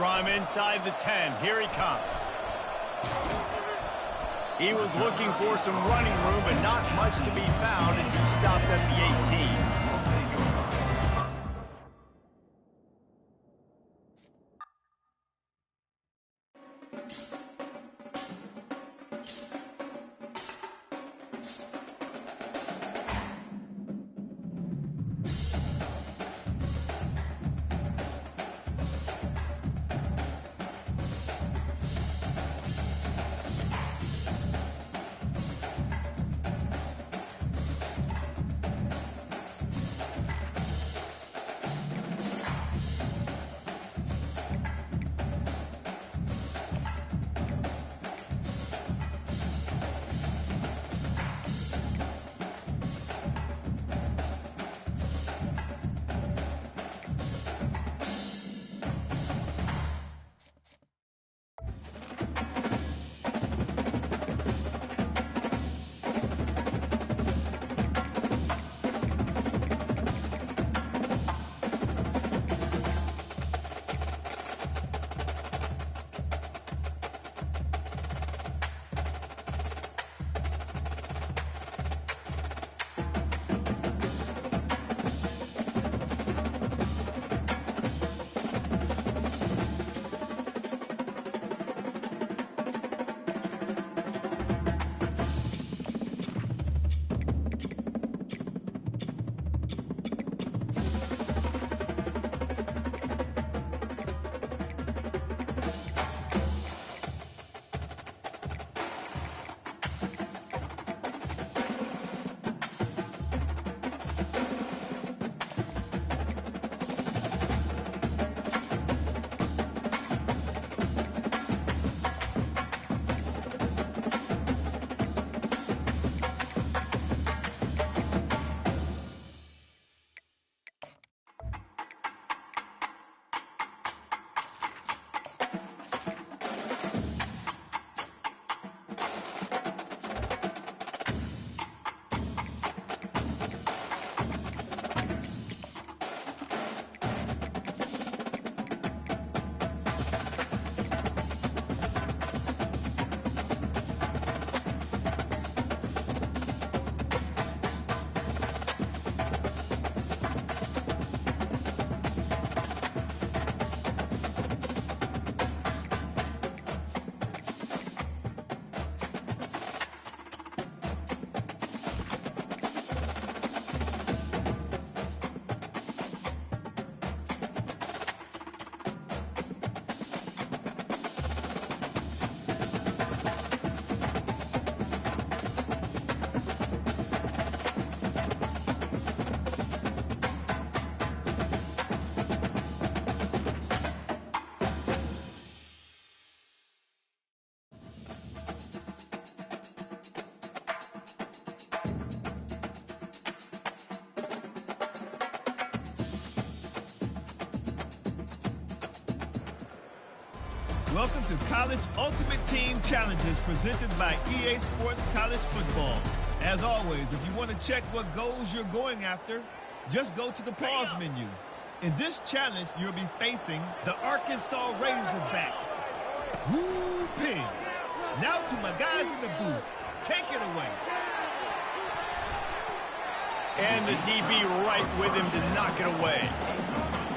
From inside the 10, here he comes. He was looking for some running room, but not much to be found as he stopped at the 18. Welcome to College Ultimate Team Challenges presented by EA Sports College Football. As always, if you want to check what goals you're going after, just go to the pause menu. In this challenge, you'll be facing the Arkansas Razorbacks. Woo-ping! Now to my guys in the booth. Take it away. And the DB right with him to knock it away.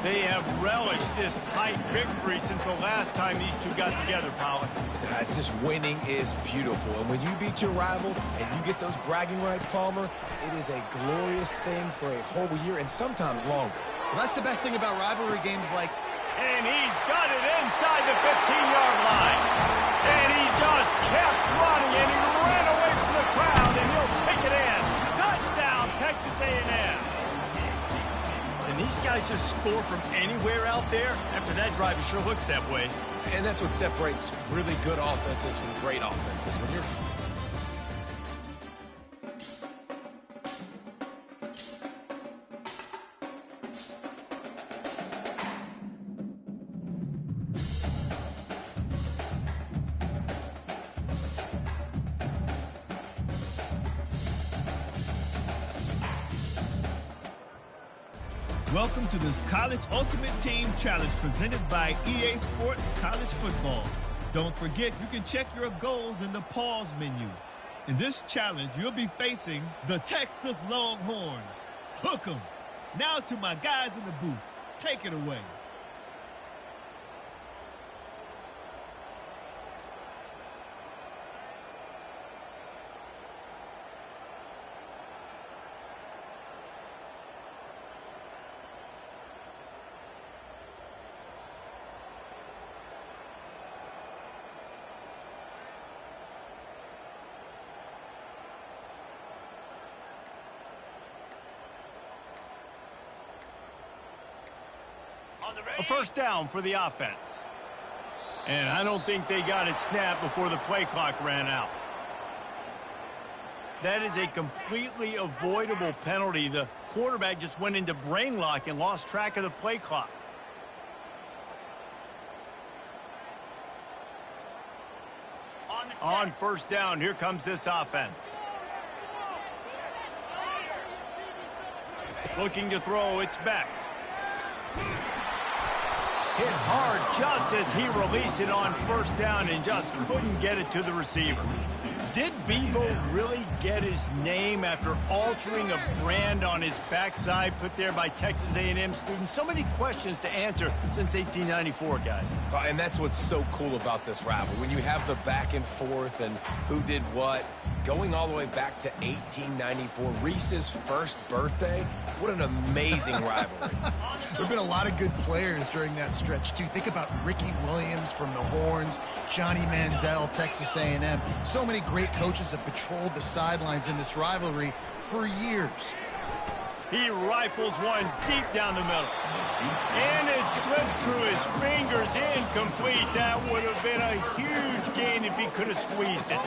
They have relished this tight victory since the last time these two got together, Pollock. It's just winning is beautiful. And when you beat your rival and you get those bragging rights, Palmer, it is a glorious thing for a whole year and sometimes longer. Well, that's the best thing about rivalry games like... And he's got it inside the 15-yard line. And he just kept running, and he ran away from the crowd, and he'll take it in. Touchdown, Texas A&M. And these guys just score from anywhere out there. After that drive, it sure looks that way. And that's what separates really good offenses from great offenses. When you're Welcome to this College Ultimate Team Challenge presented by EA Sports College Football. Don't forget, you can check your goals in the pause menu. In this challenge, you'll be facing the Texas Longhorns. Hook 'em. Now to my guys in the booth. Take it away. A first down for the offense. And I don't think they got it snapped before the play clock ran out. That is a completely avoidable penalty. The quarterback just went into brain lock and lost track of the play clock. On first down, here comes this offense. Looking to throw, it's Beck. Hit hard just as he released it on first down and just couldn't get it to the receiver. Did Bevo really get his name after altering a brand on his backside put there by Texas A&M students? So many questions to answer since 1894, guys. And that's what's so cool about this rivalry. When you have the back and forth and who did what, going all the way back to 1894, Reese's first birthday, what an amazing rivalry. There have been a lot of good players during that stretch, too. Think about Ricky Williams from the Horns, Johnny Manziel, Texas A&M. So many great coaches have patrolled the sidelines in this rivalry for years. He rifles one deep down the middle. And it slips through his fingers, incomplete. That would have been a huge gain if he could have squeezed it.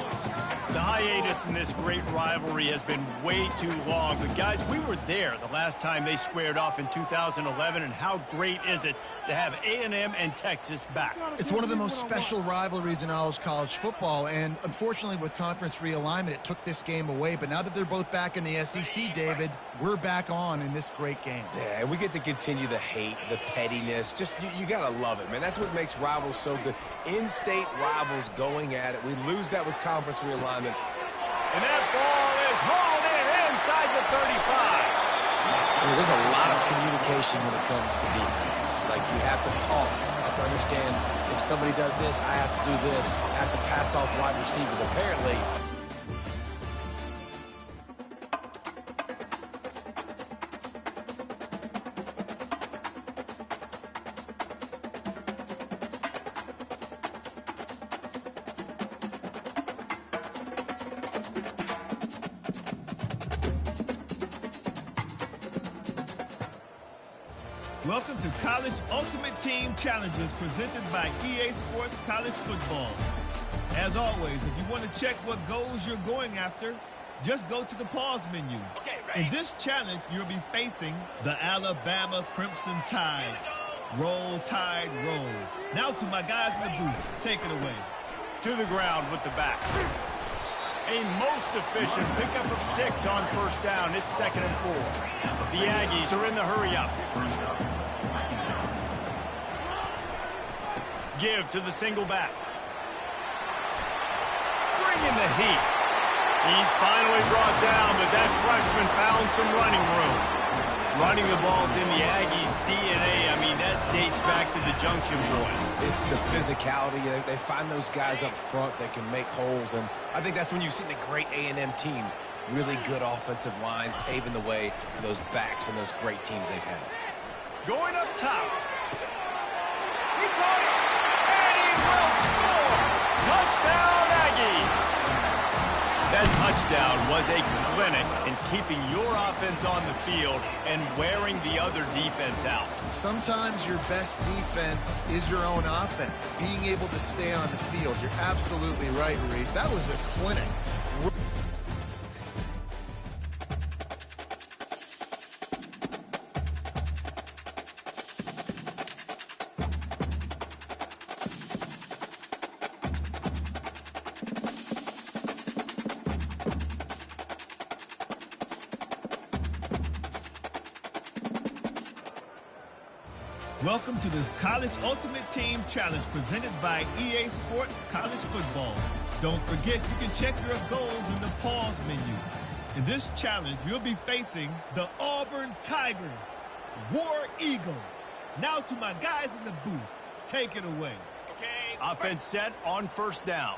The hiatus in this great rivalry has been way too long. But, guys, we were there the last time they squared off in 2011, and how great is it to have A&M and Texas back? It's one of the most special rivalries in all of college football, and unfortunately with conference realignment, it took this game away. But now that they're both back in the SEC, David, we're back on in this great game. Yeah, and we get to continue the hate, the pettiness. Just, you got to love it, man. That's what makes rivals so good. In-state rivals going at it. We lose that with conference realignment. And that ball is hauled in inside the 35. I mean, there's a lot of communication when it comes to defenses. Like, you have to talk. You have to understand if somebody does this, I have to do this. I have to pass off wide receivers. Apparently, Welcome to College Ultimate Team Challenges presented by EA Sports College Football. As always, if you want to check what goals you're going after, just go to the pause menu. In this challenge, you'll be facing the Alabama Crimson Tide. Roll, Tide, roll. Now to my guys in the booth. Take it away. To the ground with the back. A most efficient pickup of 6 on first down. It's 2nd and 4. The Aggies are in the hurry-up. Give to the single back. Bring in the heat. He's finally brought down, but that freshman found some running room. Running the ball's in the Aggies' DNA. I mean, that dates back to the Junction Boys. it's the physicality. They find those guys up front that can make holes, and I think that's when you've seen the great A&M teams. Really good offensive line, paving the way for those backs and those great teams they've had. Going up top. He caught it. And he will score. Touchdown, Aggies. That touchdown was a clinic in keeping your offense on the field and wearing the other defense out. Sometimes your best defense is your own offense. Being able to stay on the field. You're absolutely right, Reese. That was a clinic. Welcome to this College Ultimate Team Challenge presented by EA Sports College Football. Don't forget, you can check your goals in the pause menu. In this challenge, you'll be facing the Auburn Tigers, War Eagle. Now to my guys in the booth. Take it away. Okay. Offense set on first down.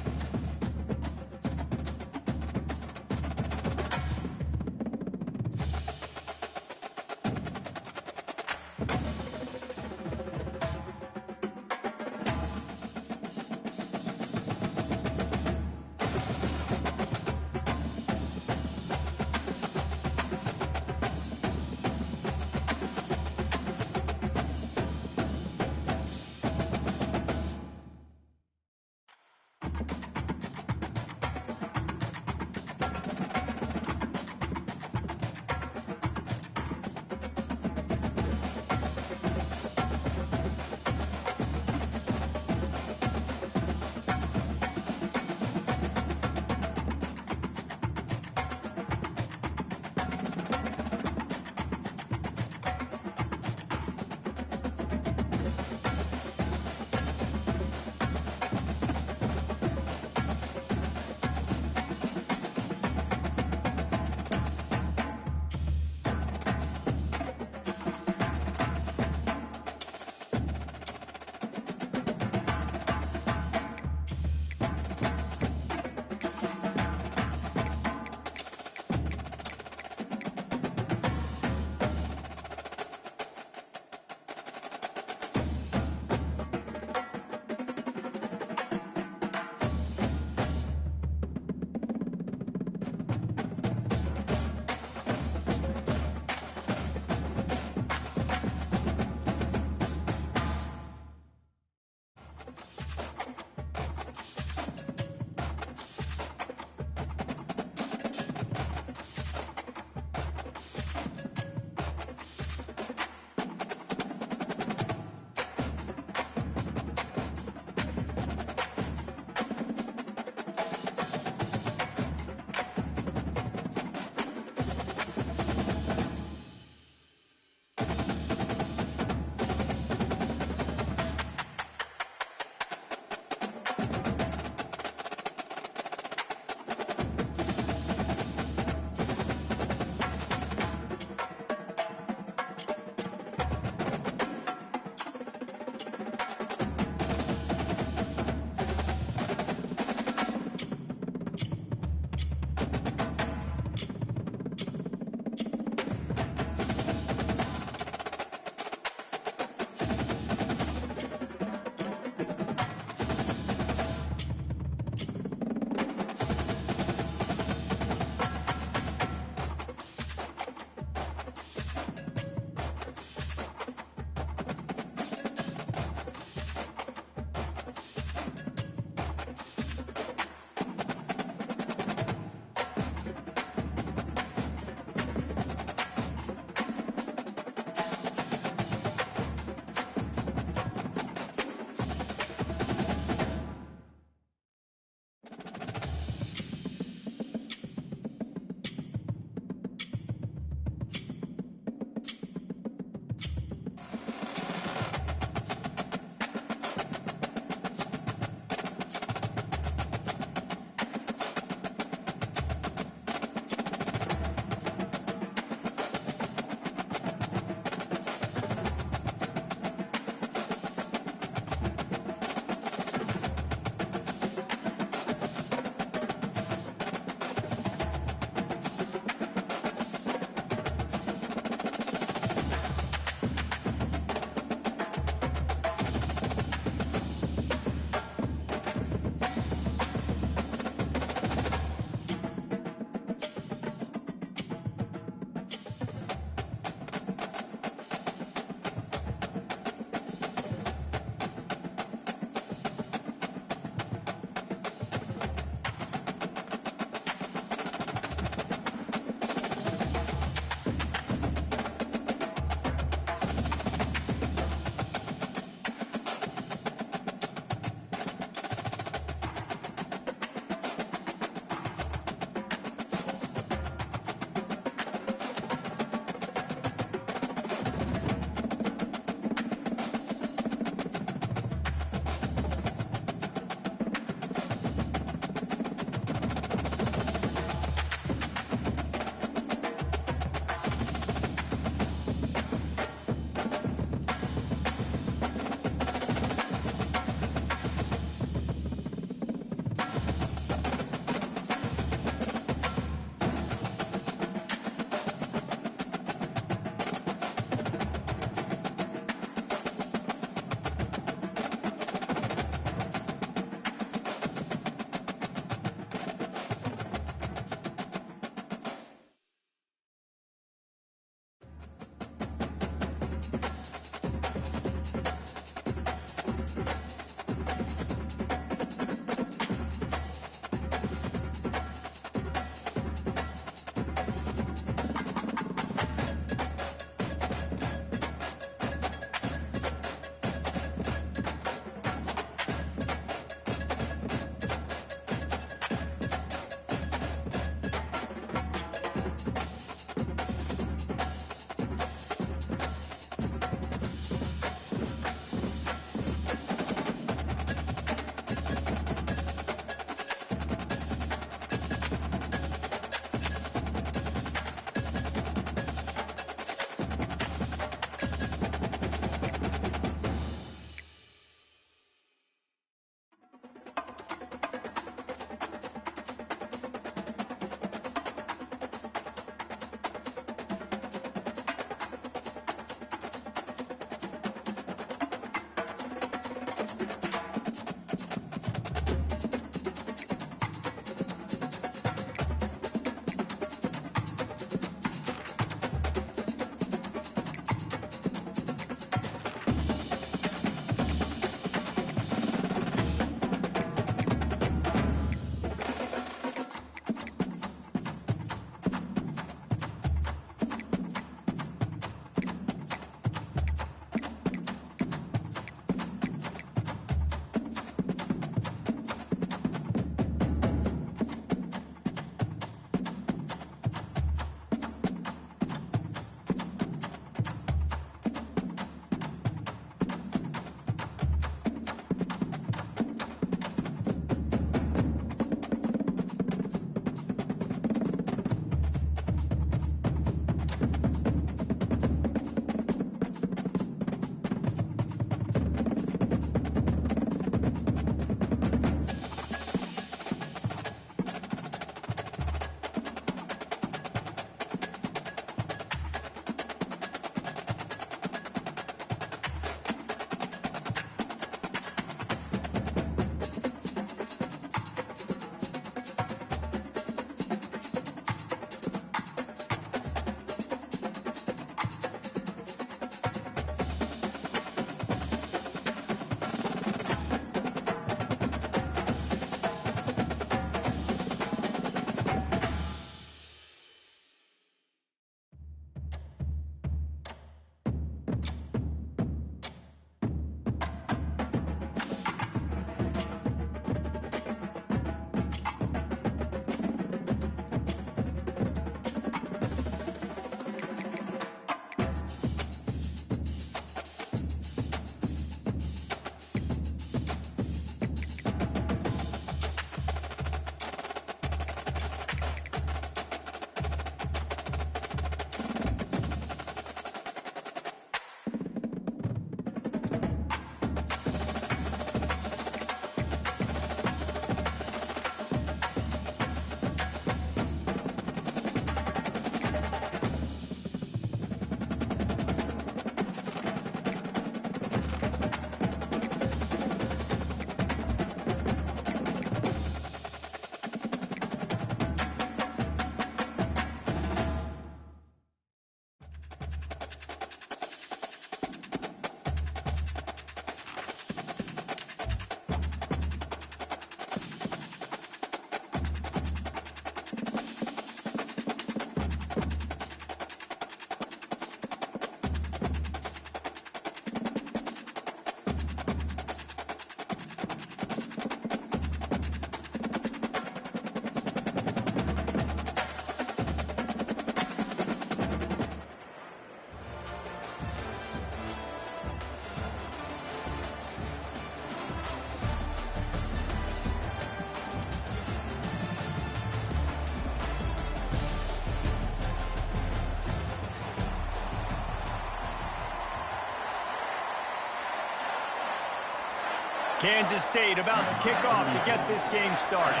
Kansas State about to kick off to get this game started.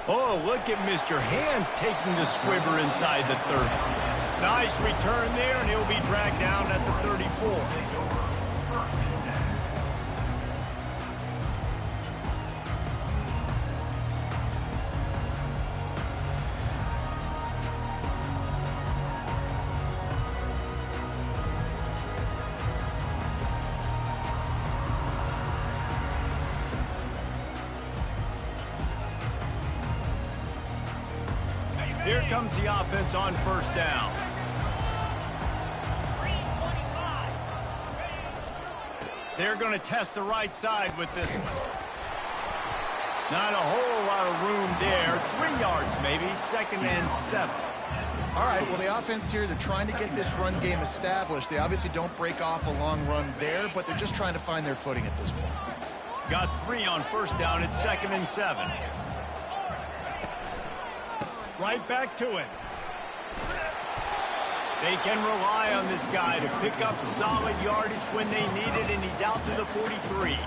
Oh, look at Mr. Hands taking the squibber inside the 30. Nice return there, and he'll be dragged down at the 34. Here comes the offense on first down. They're going to test the right side with this one. Not a whole lot of room there. 3 yards maybe, 2nd and 7. All right, well, the offense here, they're trying to get this run game established. They obviously don't break off a long run there, but they're just trying to find their footing at this point. Got 3 on first down at 2nd and 7. Right back to him. They can rely on this guy to pick up solid yardage when they need it, and he's out to the 43.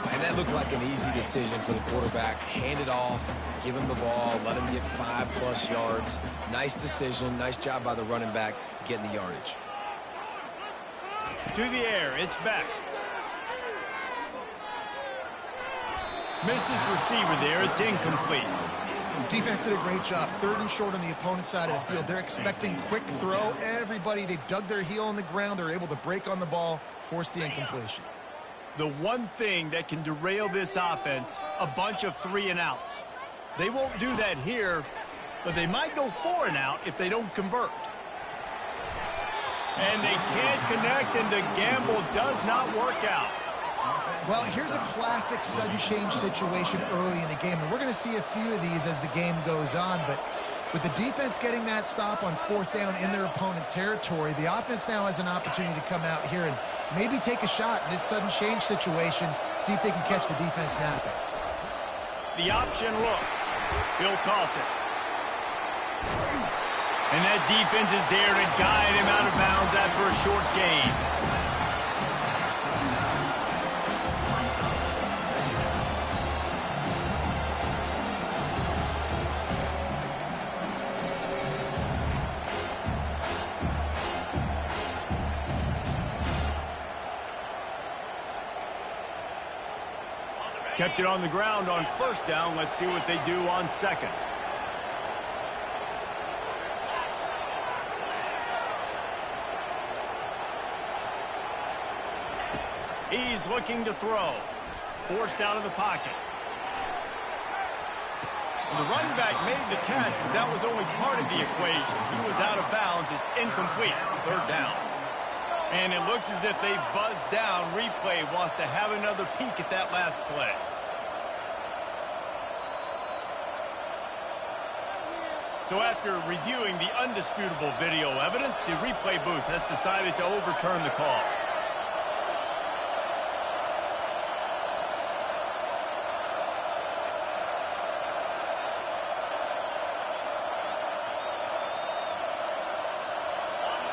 And that looked like an easy decision for the quarterback. Hand it off, give him the ball, let him get 5+ yards. Nice decision. Nice job by the running back getting the yardage. To the air. It's back. Missed his receiver there. It's incomplete. Defense did a great job. 3rd and short on the opponent's side of the field. They're expecting quick throw. Everybody, they dug their heel on the ground. They're able to break on the ball, force the incompletion. The one thing that can derail this offense, a bunch of 3 and outs. They won't do that here, but they might go 4 and out if they don't convert. And they can't connect, and the gamble does not work out. Well, here's a classic sudden change situation early in the game, and we're going to see a few of these as the game goes on, but with the defense getting that stop on 4th down in their opponent territory, the offense now has an opportunity to come out here and maybe take a shot in this sudden change situation, see if they can catch the defense napping. The option look. He'll toss it. And that defense is there to guide him out of bounds after a short gain. Kept it on the ground on first down. Let's see what they do on 2nd. He's looking to throw. Forced out of the pocket. And the running back made the catch, but that was only part of the equation. He was out of bounds. It's incomplete. 3rd down. And it looks as if they've buzzed down. Replay wants to have another peek at that last play. So after reviewing the undisputable video evidence, the replay booth has decided to overturn the call.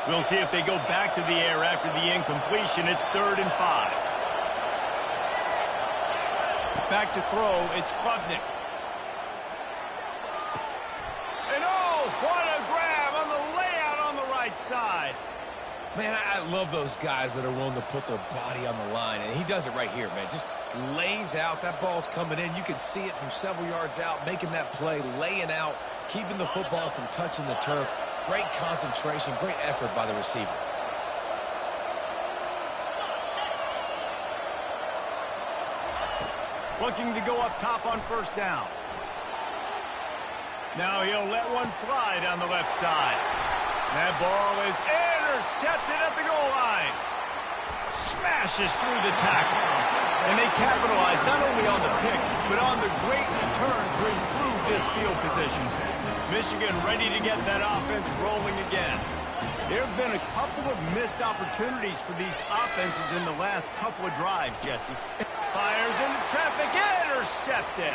We'll see if they go back to the air after the incompletion. It's 3rd and 5. Back to throw. It's Klubnik. And oh, what a grab on the layout on the right side. Man, I love those guys that are willing to put their body on the line, and he does it right here, man. Just lays out. That ball's coming in. You can see it from several yards out, making that play, laying out, keeping the football from touching the turf. Great concentration, great effort by the receiver. Looking to go up top on first down. Now he'll let one fly down the left side. That ball is intercepted at the goal line. Smashes through the tackle. And they capitalize not only on the pick, but on the great return to improve this field position. Michigan ready to get that offense rolling again. There have been a couple of missed opportunities for these offenses in the last couple of drives, Jesse. Fires into traffic, intercepted.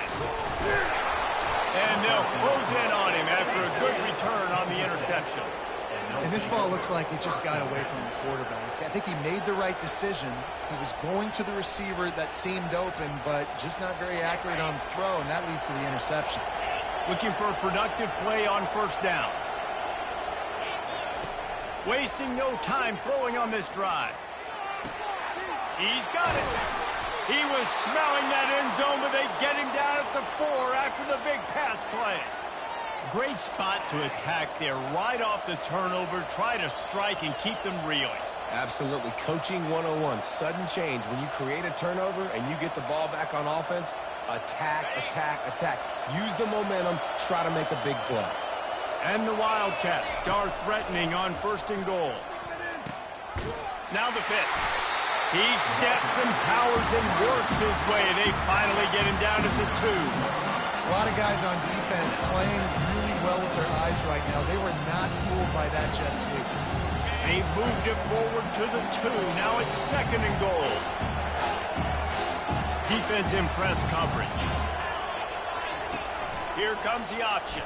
And they'll close in on him after a good return on the interception. And this ball looks like it just got away from the quarterback. I think he made the right decision. He was going to the receiver that seemed open, but just not very accurate on the throw, and that leads to the interception. Looking for a productive play on first down. Wasting no time throwing on this drive. He's got it. He was smelling that end zone, but they get him down at the 4 after the big pass play. Great spot to attack there, right off the turnover. Try to strike and keep them reeling. Absolutely. Coaching 101. Sudden change. When you create a turnover and you get the ball back on offense, attack, attack, attack. Use the momentum. Try to make a big play. And the Wildcats are threatening on first and goal. Now the pitch. He steps and powers and works his way. They finally get him down at the 2. A lot of guys on defense playing really well with their eyes right now. They were not fooled by that jet sweep. They moved it forward to the 2. Now it's second and goal. Defense in press coverage. Here comes the option.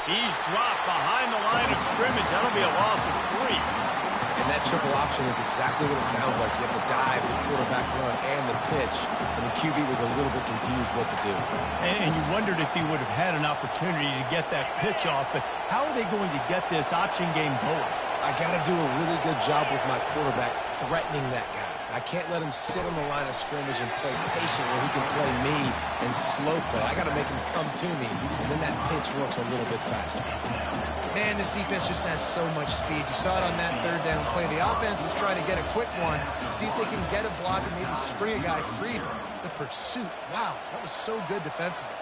He's dropped behind the line of scrimmage. That'll be a loss of 3. And that triple option is exactly what it sounds like. You have the dive, the quarterback run, and the pitch. And the QB was a little bit confused what to do. And you wondered if he would have had an opportunity to get that pitch off. But how are they going to get this option game going? I got to do a really good job with my quarterback threatening that guy. I can't let him sit on the line of scrimmage and play patient where he can play me and slow play. I got to make him come to me, and then that pitch works a little bit faster. Man, this defense just has so much speed. You saw it on that third down play. The offense is trying to get a quick one, see if they can get a block and maybe spring a guy free. But the pursuit, wow, that was so good defensively.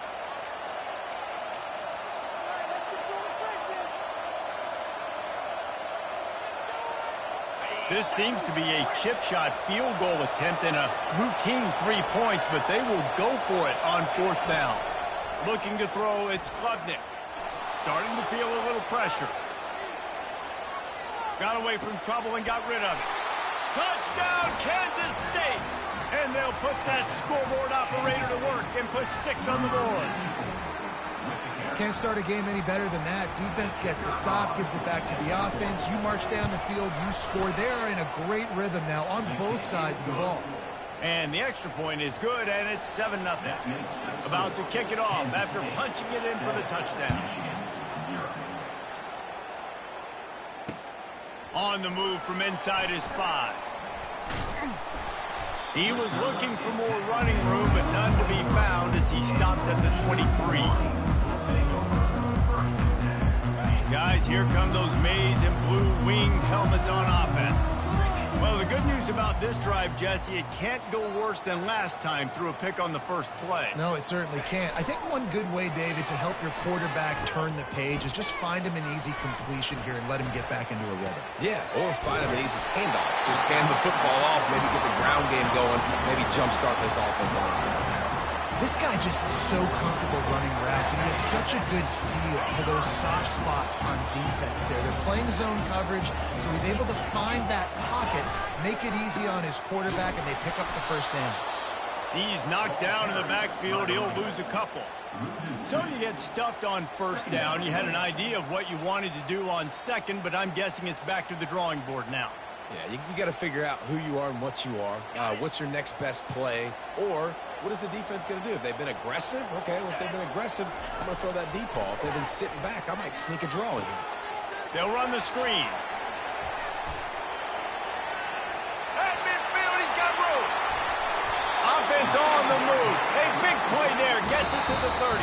This seems to be a chip shot field goal attempt and a routine 3 points, but they will go for it on fourth down. Looking to throw, it's Klubnik. Starting to feel a little pressure. Got away from trouble and got rid of it. Touchdown, Kansas State! And they'll put that scoreboard operator to work and put 6 on the board. Can't start a game any better than that. Defense gets the stop, gives it back to the offense. You march down the field, you score. They're in a great rhythm now on both sides of the ball. And the extra point is good, and it's 7-0. About to kick it off after punching it in for the touchdown. On the move from inside his 5. He was looking for more running room, but none to be found as he stopped at the 23. Guys, here come those maize and blue winged helmets on offense. Well, the good news about this drive, Jesse, it can't go worse than last time through a pick on the first play. No, it certainly can't. I think one good way, David, to help your quarterback turn the page is just find him an easy completion here and let him get back into a rhythm. Yeah, or find him an easy handoff. Just hand the football off, maybe get the ground game going, maybe jumpstart this offense a little bit. This guy just is so comfortable running routes, and he has such a good feel for those soft spots on defense there. They're playing zone coverage, so he's able to find that pocket, make it easy on his quarterback, and they pick up the first down. He's knocked down in the backfield. He'll lose a couple. So you get stuffed on first down. You had an idea of what you wanted to do on second, but I'm guessing it's back to the drawing board now. Yeah, you got to figure out who you are and what you are. What's your next best play? Or what is the defense going to do? If they've been aggressive, okay, well, if they've been aggressive, I'm going to throw that deep ball. If they've been sitting back, I might sneak a draw in here. They'll run the screen. At midfield, he's got room. Offense on the move. A big play there. Gets it to the 30.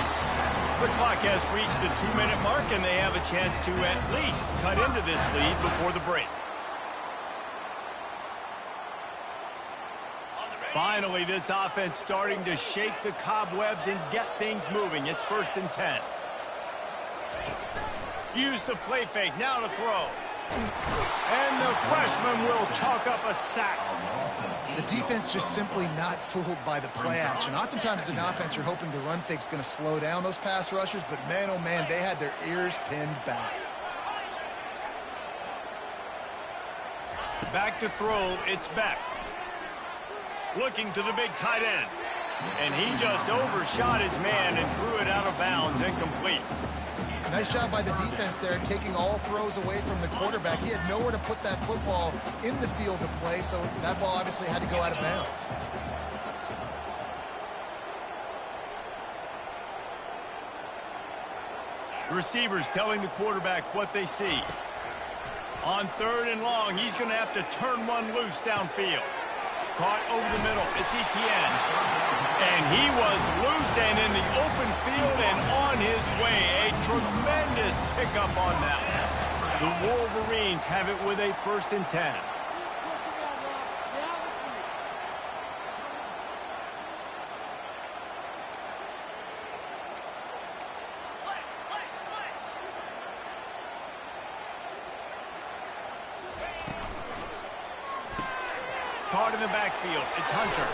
The clock has reached the 2-minute mark, and they have a chance to at least cut into this lead before the break. Finally, this offense starting to shake the cobwebs and get things moving. It's 1st and 10. Use the play fake. Now to throw. And the freshman will chalk up a sack. The defense just simply not fooled by the play action. Oftentimes as an offense, you're hoping the run fake's going to slow down those pass rushers, but man, oh man, they had their ears pinned back. Back to throw. It's Beck. Looking to the big tight end. And he just overshot his man and threw it out of bounds, incomplete. Nice job by the defense there, taking all throws away from the quarterback. He had nowhere to put that football in the field to play, so that ball obviously had to go out of bounds. Receivers telling the quarterback what they see. On 3rd and long, he's going to have to turn one loose downfield. Caught over the middle. It's Etienne. And he was loose and in the open field and on his way. A tremendous pickup on that one. The Wolverines have it with a 1st and 10. Caught in the backfield. It's Hunter.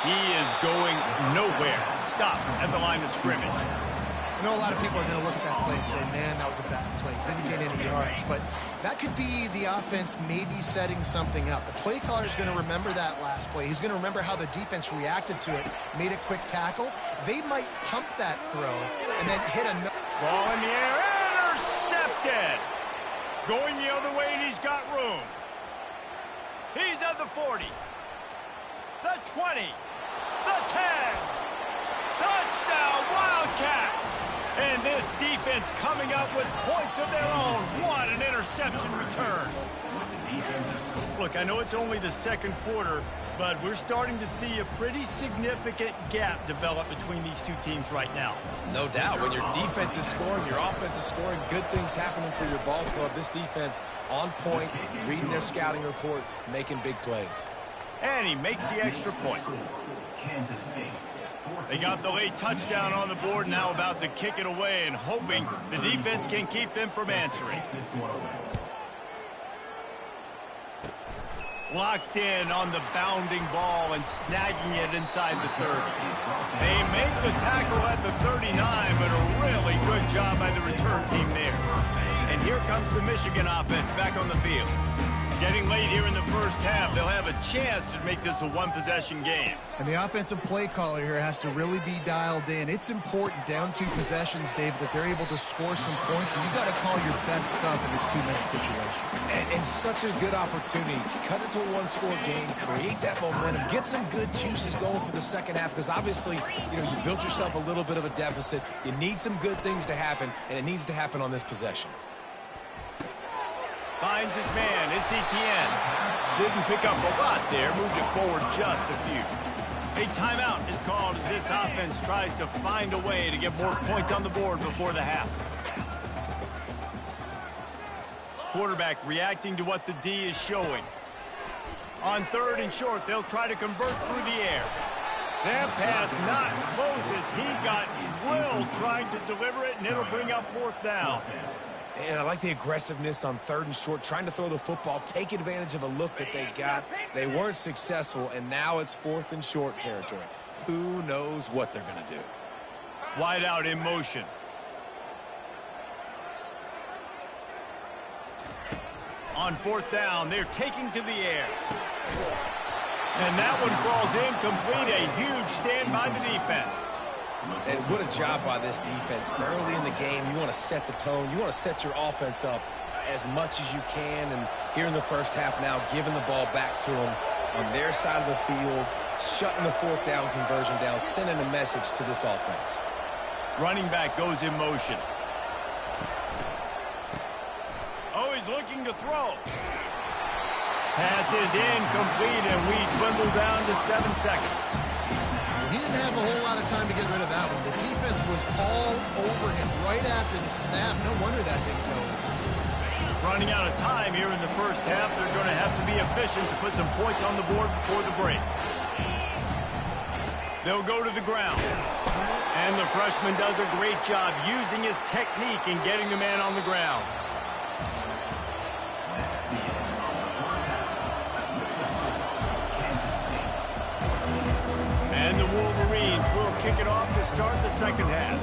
He is going nowhere. Stop at the line of scrimmage. I know a lot of people are going to look at that play and say, man, that was a bad play. Didn't get any yards. But that could be the offense maybe setting something up. The play caller is going to remember that last play. He's going to remember how the defense reacted to it, made a quick tackle. They might pump that throw and then hit a... Ball in the air. Intercepted. Going the other way, and he's got room. He's at the 40, the 20, the 10. Touchdown, Wildcats! And this defense coming up with points of their own. What an interception return. Look, I know it's only the 2nd quarter, but we're starting to see a pretty significant gap develop between these two teams right now. No doubt. When your defense is scoring, your offense is scoring, good things happening for your ball club. This defense on point, reading their scouting report, making big plays. And he makes the extra point. They got the late touchdown on the board, now about to kick it away and hoping the defense can keep them from answering. Locked in on the bounding ball and snagging it inside the 30. They make the tackle at the 39, but a really good job by the return team there. And here comes the Michigan offense back on the field. Getting late here in the 1st half, they'll have a chance to make this a one-possession game. And the offensive play caller here has to really be dialed in. It's important down 2 possessions, Dave, that they're able to score some points. So you got to call your best stuff in this 2-minute situation. And such a good opportunity to cut it to a 1-score game, create that momentum, get some good juices going for the 2nd half, because obviously, you built yourself a little bit of a deficit. You need some good things to happen, and it needs to happen on this possession. Finds his man. It's Etienne. Didn't pick up a lot there. Moved it forward just a few. A timeout is called as this offense tries to find a way to get more points on the board before the half. Quarterback reacting to what the D is showing. On 3rd and short, they'll try to convert through the air. That pass not close as he got drilled trying to deliver it, and it'll bring up 4th down. And I like the aggressiveness on 3rd and short, trying to throw the football, take advantage of a look that they got. They weren't successful, and now it's 4th and short territory. Who knows what they're going to do? Wide out in motion. On 4th down, they're taking to the air. And that one falls incomplete. A huge stand by the defense. And what a job by this defense. Early in the game, you want to set the tone. You want to set your offense up as much as you can. And here in the 1st half now, giving the ball back to them on their side of the field, shutting the 4th down conversion down, sending a message to this offense. Running back goes in motion. Oh, he's looking to throw. Pass is incomplete, and we dwindle down to 7 seconds. He didn't have a whole lot of time to get rid of that one. The defense was all over him right after the snap. No wonder that thing fell. Running out of time here in the 1st half. They're going to have to be efficient to put some points on the board before the break. They'll go to the ground. And the freshman does a great job using his technique in getting the man on the ground. And the Wolverines will kick it off to start the 2nd half.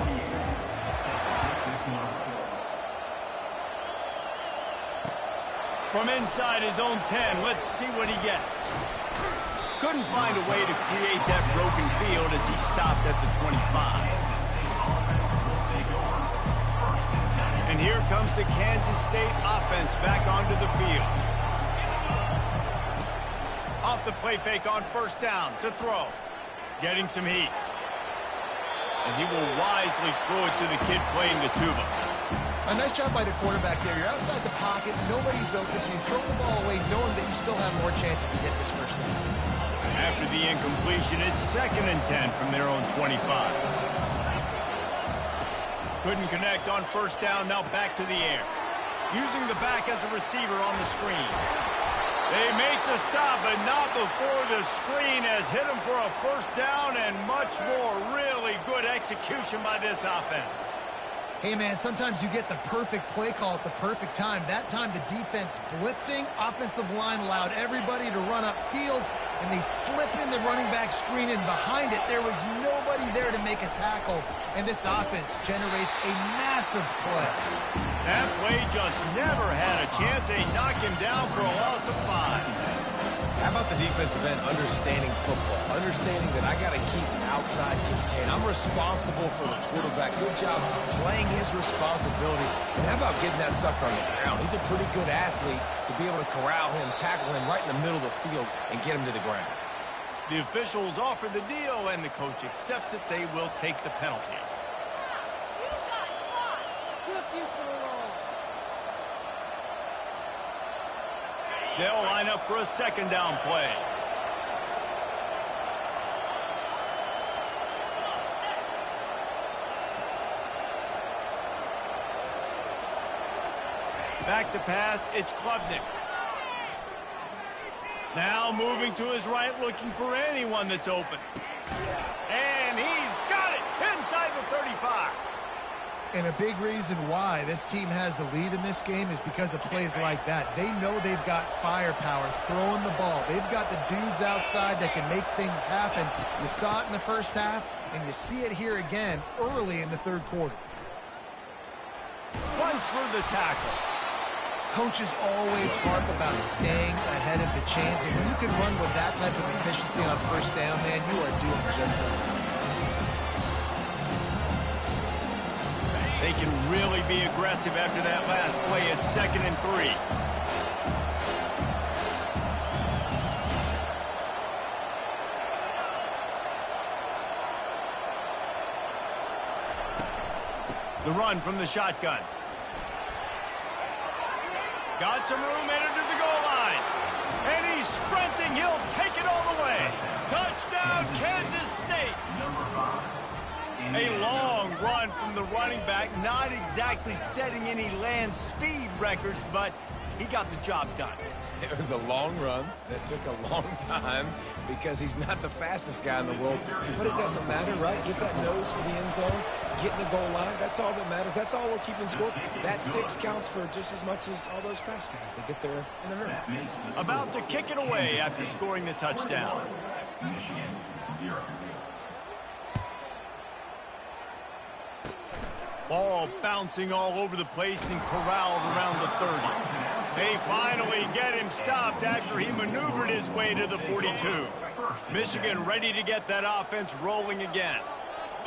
From inside his own 10, let's see what he gets. Couldn't find a way to create that broken field as he stopped at the 25. And here comes the Kansas State offense back onto the field. Off the play fake on first down to throw. Getting some heat. And he will wisely throw it to the kid playing the tuba. A nice job by the quarterback there. You're outside the pocket, nobody's open, so you throw the ball away knowing that you still have more chances to get this first down. After the incompletion, it's 2nd and 10 from their own 25. Couldn't connect on first down, now back to the air. Using the back as a receiver on the screen. They make the stop, but not before the screen has hit them for a first down and much more. Really good execution by this offense. Hey, man, sometimes you get the perfect play call at the perfect time. That time the defense blitzing, offensive line allowed everybody to run upfield, and they slip in the running back screen, and behind it there was nobody there to make a tackle, and this offense generates a massive play. That play just never had a chance. They knock him down for a loss of 5. How about the defensive end understanding football, understanding that I got to keep outside contained. I'm responsible for the quarterback. Good job playing his responsibility. And how about getting that sucker on the ground? He's a pretty good athlete to be able to corral him, tackle him right in the middle of the field, and get him to the ground. The officials offer the deal, and the coach accepts it. They will take the penalty. They'll line up for a 2nd down play. Back to pass, it's Klubnik. Now moving to his right, looking for anyone that's open. And he's got it inside the 35. And a big reason why this team has the lead in this game is because of plays like that. They know they've got firepower throwing the ball. They've got the dudes outside that can make things happen. You saw it in the first half, and you see it here again early in the 3rd quarter. Runs for the tackle. Coaches always harp about staying ahead of the chains, and when you can run with that type of efficiency on first down, man, you are doing just that. They can really be aggressive after that last play. It's 2nd and 3. The run from the shotgun. Got some room, entered to the goal line. And he's sprinting. He'll take it all the way. Touchdown, Kansas State. A long run from the running back, not exactly setting any land speed records, but he got the job done. It was a long run that took a long time because he's not the fastest guy in the world. But it doesn't matter, right? Get that nose for the end zone, get in the goal line. That's all that matters. That's all we're keeping score. That 6 counts for just as much as all those fast guys that get there in a hurry. About to kick it away after scoring the touchdown. Michigan, 0. Ball bouncing all over the place and corralled around the 30. They finally get him stopped after he maneuvered his way to the 42. Michigan ready to get that offense rolling again.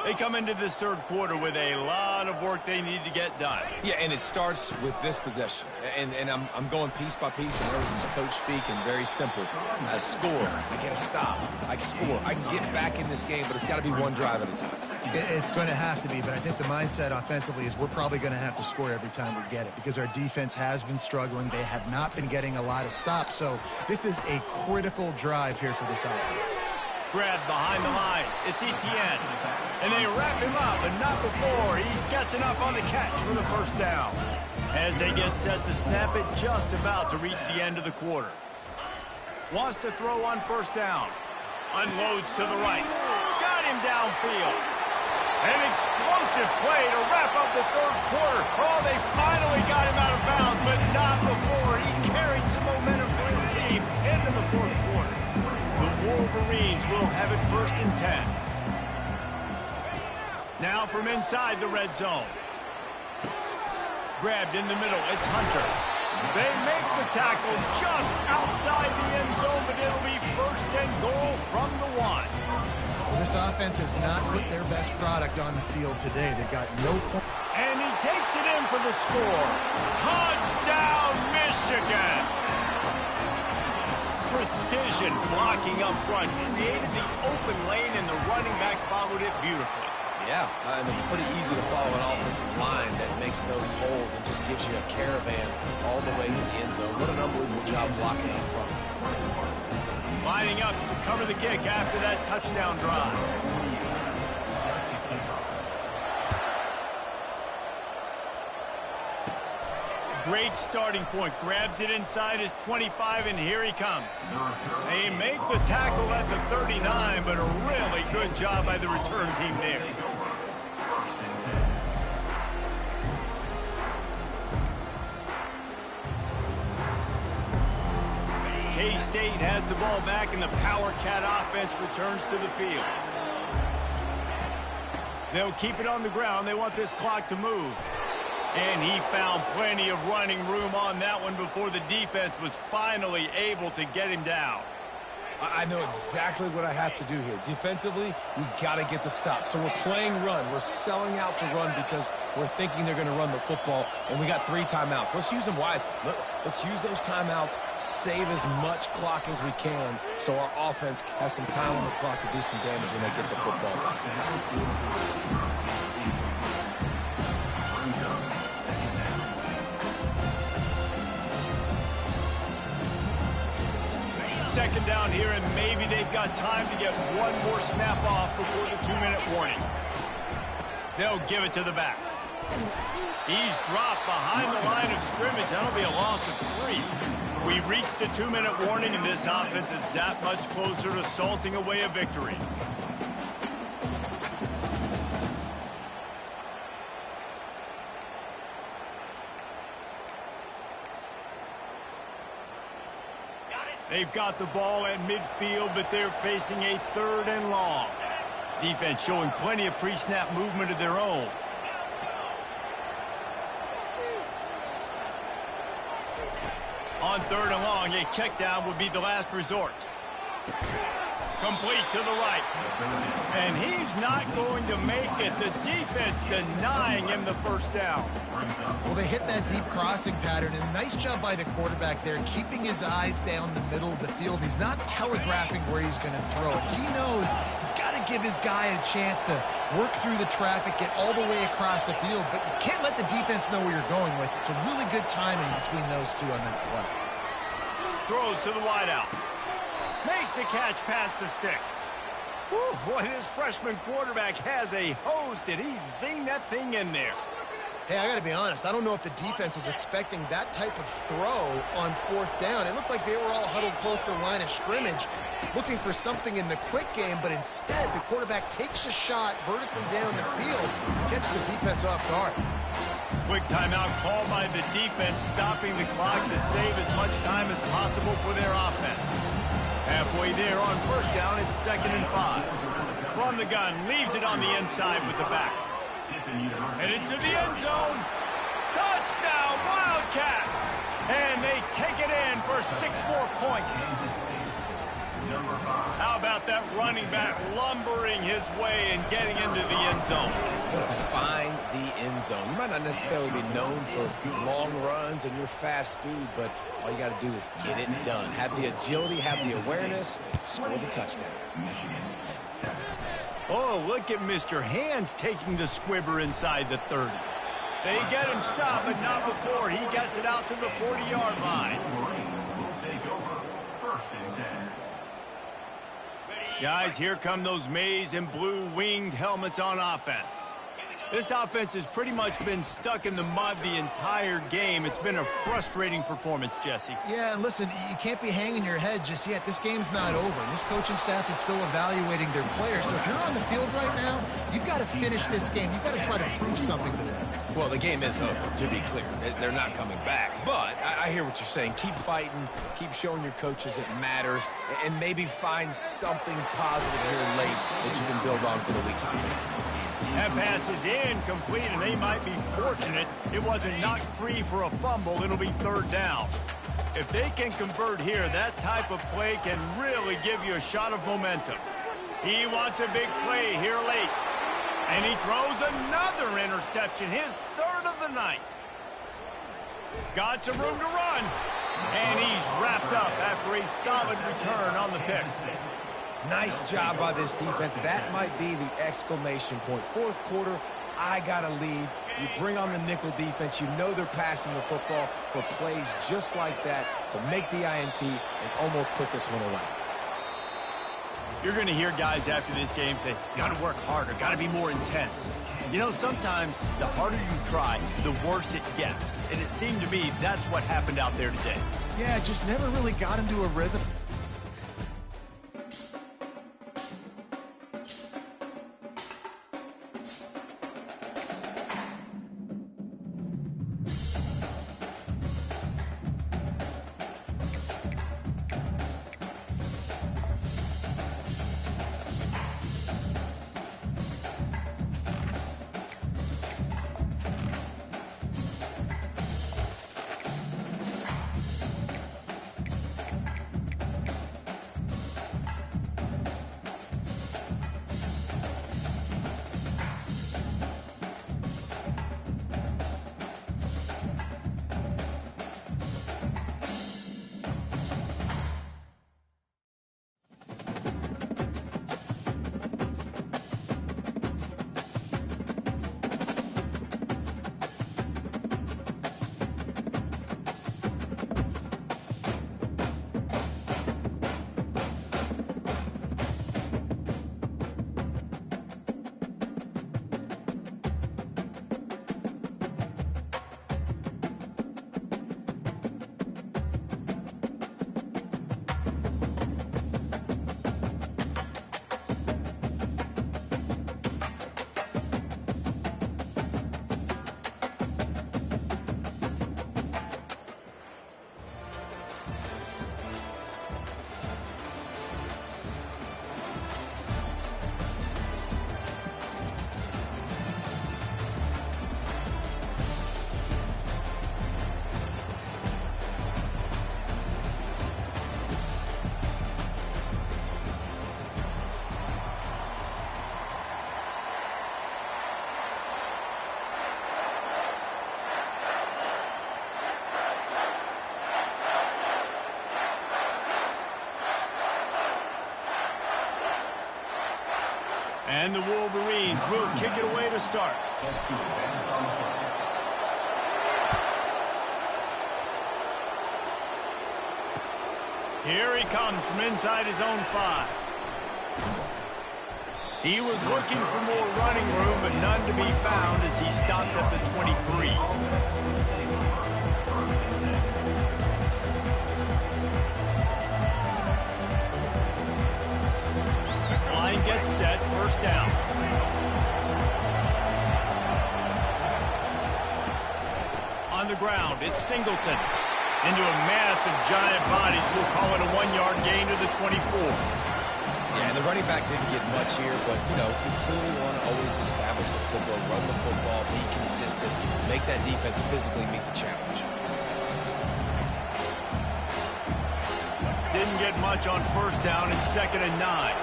They come into this 3rd quarter with a lot of work they need to get done. Yeah, and it starts with this possession. And I'm going piece by piece. I know this is coach speak and very simple. I score. I get a stop. I score. I can get back in this game, but it's got to be one drive at a time. It's going to have to be, but I think the mindset offensively is we're probably going to have to score every time we get it because our defense has been struggling. They have not been getting a lot of stops, so this is a critical drive here for this offense. Grabbed behind the line. It's Etienne. And they wrap him up, but not before he gets enough on the catch for the first down. As they get set to snap it, just about to reach the end of the quarter. Wants to throw on first down. Unloads to the right. Got him downfield. An explosive play to wrap up the 3rd quarter. Oh, they finally got him out of bounds, but not before he carried some momentum for his team into the 4th quarter. The Wolverines will have it 1st and 10. Now from inside the red zone. Grabbed in the middle. It's Hunter. They make the tackle just outside the end zone, but it'll be 1st and goal from the 1. This offense has not put their best product on the field today. They've got no point. And he takes it in for the score. Touchdown, Michigan! Precision blocking up front created the open lane, and the running back followed it beautifully. Yeah, and it's pretty easy to follow an offensive line that makes those holes and just gives you a caravan all the way to the end zone. What an unbelievable job blocking up front. Lining up to cover the kick after that touchdown drive. Great starting point. Grabs it inside his 25, and here he comes. They make the tackle at the 39, but a really good job by the return team there. K-State has the ball back, and the Power Cat offense returns to the field. They'll keep it on the ground. They want this clock to move. And he found plenty of running room on that one before the defense was finally able to get him down. I know exactly what I have to do here. Defensively, we got to get the stop. So we're playing run. We're selling out to run because we're thinking they're going to run the football, and we got 3 timeouts. Let's use them wisely. Let's use those timeouts, save as much clock as we can so our offense has some time on the clock to do some damage when they get the football back. Second down here, and maybe they've got time to get one more snap off before the 2-minute warning. They'll give it to the back. He's dropped behind the line of scrimmage. That'll be a loss of 3. We've reached the 2-minute warning, and this offense is that much closer to salting away a victory. They've got the ball at midfield, but they're facing a 3rd and long. Defense showing plenty of pre-snap movement of their own. On 3rd and long, a check down would be the last resort. Complete to the right. And he's not going to make it. The defense denying him the first down. Well, they hit that deep crossing pattern, and nice job by the quarterback there, keeping his eyes down the middle of the field. He's not telegraphing where he's going to throw it. He knows he's got to give his guy a chance to work through the traffic, get all the way across the field, but you can't let the defense know where you're going with it. So really good timing between those two on that play. Throws to the wideout. Makes the catch past the sticks. Whew, boy, this freshman quarterback has a hose. Did he zing that thing in there? Hey, I got to be honest. I don't know if the defense was expecting that type of throw on 4th down. It looked like they were all huddled close to the line of scrimmage, looking for something in the quick game, but instead the quarterback takes a shot vertically down the field, gets the defense off guard. Quick timeout called by the defense, stopping the clock to save as much time as possible for their offense. Halfway there on 1st down, it's 2nd and 5. From the gun, leaves it on the inside with the back. Headed to the end zone. Touchdown, Wildcats! And they take it in for 6 more points. How about that running back lumbering his way and getting into the end zone? Find the end zone. You might not necessarily be known for long runs and your fast speed, but all you got to do is get it done. Have the agility, have the awareness, score the touchdown. Oh, look at Mr. Hands taking the squibber inside the 30. They get him stopped, but not before he gets it out to the 40-yard line. Guys, here come those maize and blue winged helmets on offense. This offense has pretty much been stuck in the mud the entire game. It's been a frustrating performance, Jesse. Yeah, and listen, you can't be hanging your head just yet. This game's not over. This coaching staff is still evaluating their players. So if you're on the field right now, you've got to finish this game. You've got to try to prove something to them. Well, the game is over, to be clear. They're not coming back. But I hear what you're saying. Keep fighting. Keep showing your coaches it matters. And maybe find something positive here late that you can build on for the weeks to come. That pass is incomplete, and they might be fortunate it wasn't knocked free for a fumble. It'll be 3rd down. If they can convert here, that type of play can really give you a shot of momentum. He wants a big play here late. And he throws another interception, his 3rd of the night. Got some room to run. And he's wrapped up after a solid return on the pick. Nice job by this defense. That might be the exclamation point. Fourth quarter, I got a lead. You bring on the nickel defense. You know they're passing the football for plays just like that to make the INT and almost put this one away. You're going to hear guys after this game say, got to work harder, got to be more intense. You know, sometimes the harder you try, the worse it gets. And it seemed to me that's what happened out there today. Yeah, just never really got into a rhythm. And the Wolverines will kick it away to start. Here he comes from inside his own 5. He was looking for more running room, but none to be found as he stopped at the 23. Line gets set, first down. On the ground, it's Singleton. Into a mass of giant bodies, we'll call it a 1-yard gain to the 24. Yeah, and the running back didn't get much here, but, you know, you clearly want to always establish the tempo, run the football, be consistent, make that defense physically meet the challenge. Didn't get much on first down and 2nd and 9.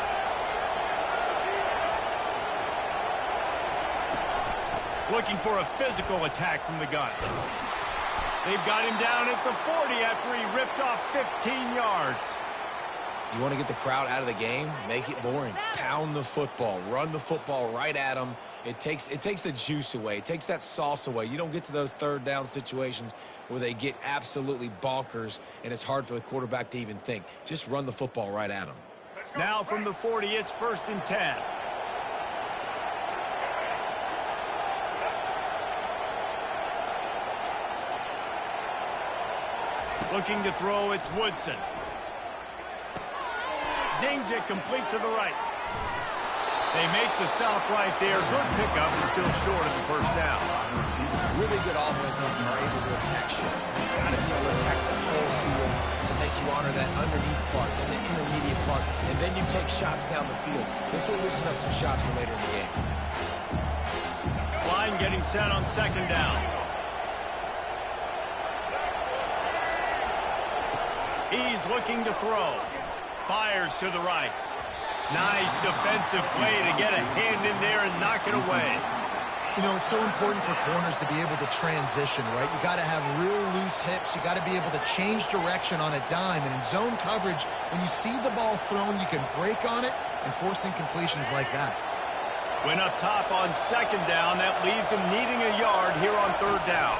Looking for a physical attack from the gun. They've got him down at the 40 after he ripped off 15 yards. You want to get the crowd out of the game? Make it boring. Pound the football. Run the football right at them. It takes the juice away. It takes that sauce away. You don't get to those third down situations where they get absolutely bonkers and it's hard for the quarterback to even think. Just run the football right at them. Now from the 40, it's 1st and 10. Looking to throw, it's Woodson. Zings it complete to the right. They make the stop right there. Good pickup and still short of the first down. Really good offenses are able to attack short. You've got to be able to attack the whole field to make you honor that underneath part and the intermediate part, and then you take shots down the field. This will loosen up some shots for later in the game. Line getting set on 2nd down. He's looking to throw. Fires to the right. Nice defensive play to get a hand in there and knock it away. You know, it's so important for corners to be able to transition, right? You got to have real loose hips. You got to be able to change direction on a dime. And in zone coverage, when you see the ball thrown, you can break on it and force incompletions like that. Went up top on second down. That leaves him needing a yard here on third down.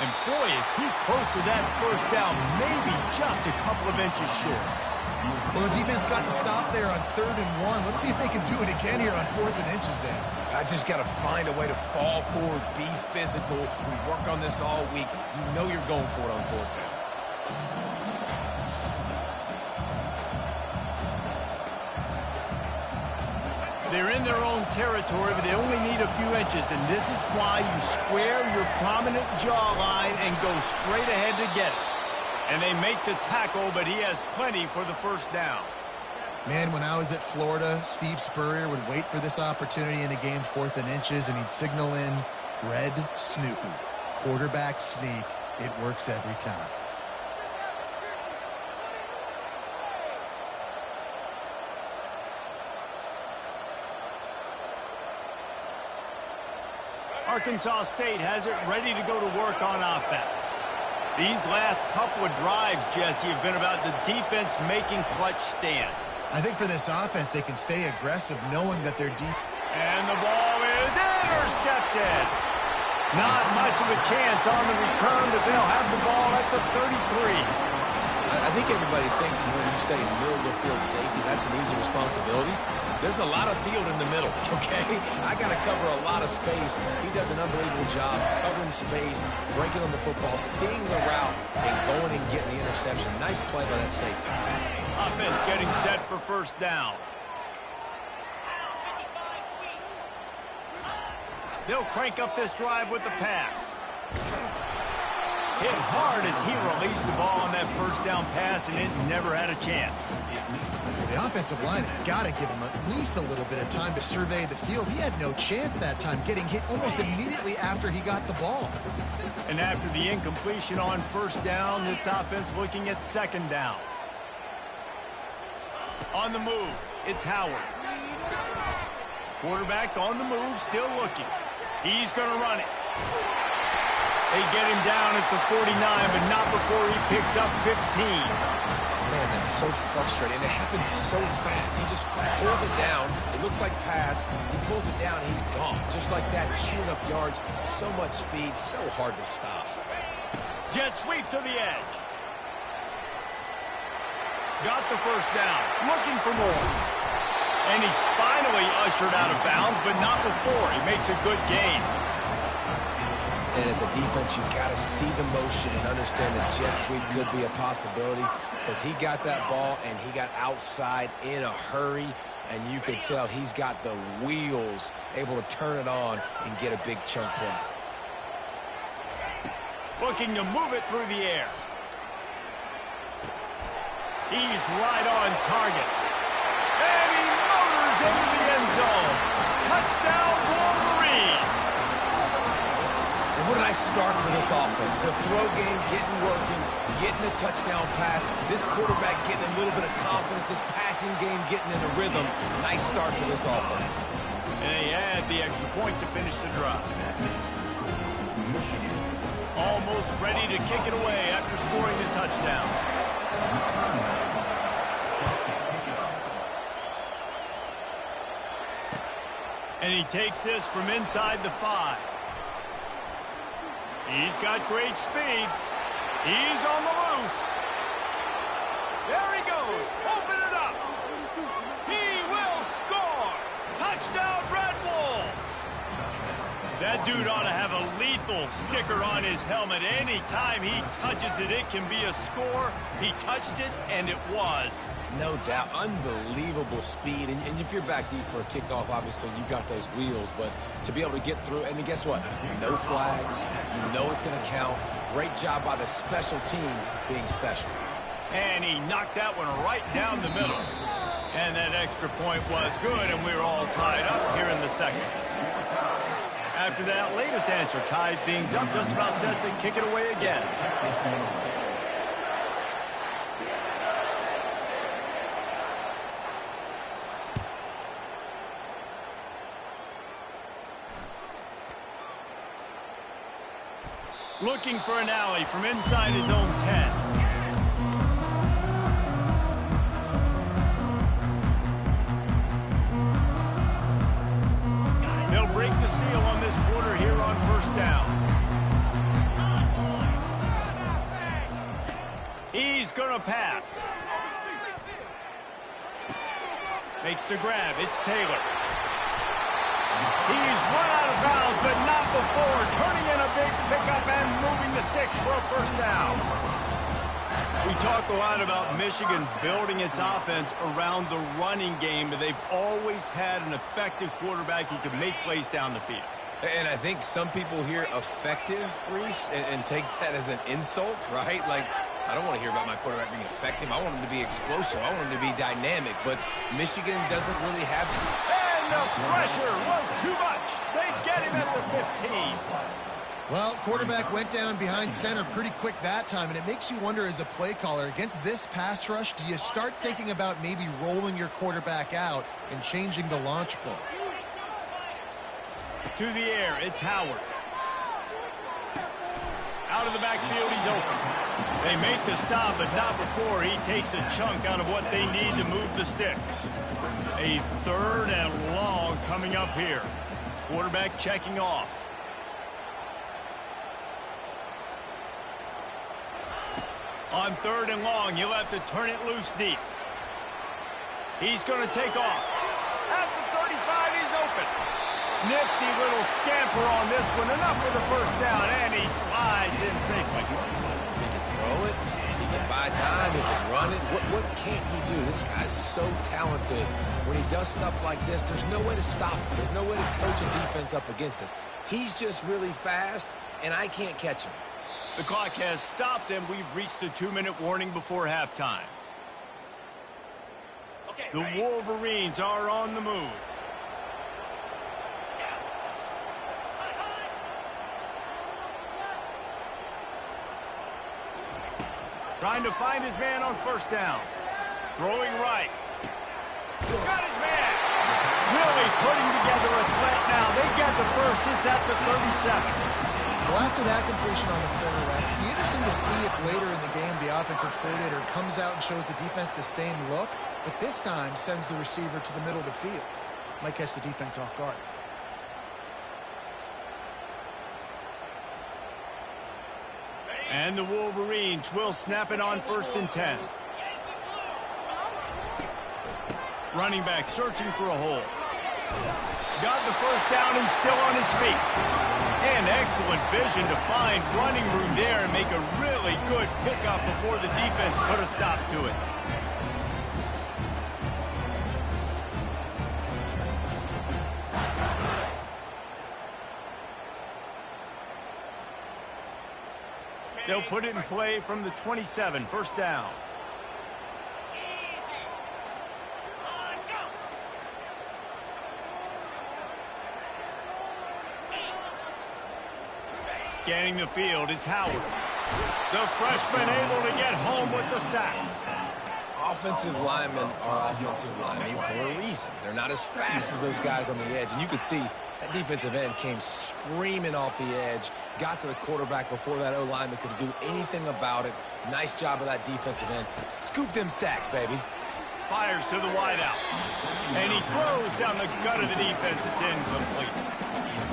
And boy, is he close to that first down, maybe just a couple of inches short. Well, the defense got the stop there on 3rd and 1. Let's see if they can do it again here on 4th and inches then. I just got to find a way to fall forward, be physical. We work on this all week. You know you're going for it on 4th down. They're in their own territory, but they only need a few inches, and this is why you square your prominent jawline and go straight ahead to get it. And they make the tackle, but he has plenty for the first down. Man, when I was at Florida, Steve Spurrier would wait for this opportunity in a game 4th and inches, and he'd signal in red Snoopy. Quarterback sneak. It works every time. Arkansas State has it ready to go to work on offense. These last couple of drives, Jesse, have been about the defense making clutch stand. I think for this offense, they can stay aggressive knowing that their And the ball is intercepted. Not much of a chance on the return, but they'll have the ball at the 33. I think everybody thinks when you say middle of the field safety, that's an easy responsibility. There's a lot of field in the middle, okay? I got to cover a lot of space. He does an unbelievable job covering space, breaking on the football, seeing the route, and going and getting the interception. Nice play by that safety. Offense getting set for first down. They'll crank up this drive with the pass. Hit hard as he released the ball on that first down pass, and it never had a chance. The offensive line has got to give him at least a little bit of time to survey the field. He had no chance that time, getting hit almost immediately after he got the ball. And after the incompletion on first down, this offense looking at second down. On the move, it's Howard. Quarterback on the move, still looking. He's going to run it. They get him down at the 49, but not before he picks up 15. Man, that's so frustrating. It happens so fast. He just pulls it down. It looks like pass. He pulls it down, and he's gone. Just like that, chewing up yards. So much speed, so hard to stop. Jet sweep to the edge. Got the first down. Looking for more. And he's finally ushered out of bounds, but not before. He makes a good gain. And as a defense, you've got to see the motion and understand that jet sweep could be a possibility because he got that ball and he got outside in a hurry, and you could tell he's got the wheels able to turn it on and get a big chunk play. Looking to move it through the air. He's right on target. And he motors into the end zone. Touchdown, Wolverines. And what did I start for this offense? The throw game getting working, getting the touchdown pass. This quarterback getting a little bit of confidence. This passing game getting in a rhythm. Nice start for this offense. And they had the extra point to finish the drive. Almost ready to kick it away after scoring the touchdown. And he takes this from inside the 5. He's got great speed. He's on the loose. There he goes. Open it up. He will score. Touchdown, Red Wolves. That dude ought to have a lethal sticker on his helmet. Anytime he touches it, it can be a score. He touched it, and it was. No doubt. Unbelievable speed. And if you're back deep for a kickoff, obviously you got those wheels. But to be able to get through, and guess what? No flags. You know it's going to count. Great job by the special teams being special. And he knocked that one right down the middle. And that extra point was good, and we're all tied up here in the second. After that latest answer tied things up, just about set to kick it away again. Looking for an alley from inside his own 10. They'll break the seal on this quarter here on first down. He's going to pass. Makes the grab. It's Taylor. He's run out of bounds, but not before. Turning in a big pickup and moving the sticks for a first down. We talk a lot about Michigan building its offense around the running game, but they've always had an effective quarterback who can make plays down the field. And I think some people hear effective, Reese, and take that as an insult, right? Like, I don't want to hear about my quarterback being effective. I want him to be explosive. I want him to be dynamic. But Michigan doesn't really have to. And the pressure was too much. They get him at the 15. Well, quarterback went down behind center pretty quick that time, and it makes you wonder as a play caller, against this pass rush, do you start thinking about maybe rolling your quarterback out and changing the launch play? To the air, it's Howard. Out of the backfield, he's open. They make the stop, but not before he takes a chunk out of what they need to move the sticks. A 3rd and long coming up here. Quarterback checking off. On 3rd and long, you'll have to turn it loose deep. He's going to take off. At the 35, he's open. Nifty little scamper on this one. Enough for the first down, and he slides in safely. He can throw it. He can buy time. He can run it. What can't he do? This guy's so talented. When he does stuff like this, there's no way to stop him. There's no way to coach a defense up against this. He's just really fast, and I can't catch him. The clock has stopped, and we've reached the 2-minute warning before halftime. The Wolverines are on the move. Trying to find his man on first down. Throwing right. Got his man. Really putting together a threat now. They get the first. It's at the 37. Well, after that completion on the corner route, it'd be interesting to see if later in the game the offensive coordinator comes out and shows the defense the same look, but this time sends the receiver to the middle of the field. Might catch the defense off guard. And the Wolverines will snap it on 1st and 10. Running back searching for a hole. Got the first down and still on his feet. And excellent vision to find running room there and make a really good pickup before the defense put a stop to it. They'll put it in play from the 27, first down. Scanning the field, it's Howard. The freshman able to get home with the sack. Offensive linemen are offensive linemen for a reason. They're not as fast as those guys on the edge. And you could see that defensive end came screaming off the edge, got to the quarterback before that O-lineman could do anything about it. Nice job of that defensive end. Scoop them sacks, baby. Fires to the wideout. And he throws down the gut of the defense. It's incomplete.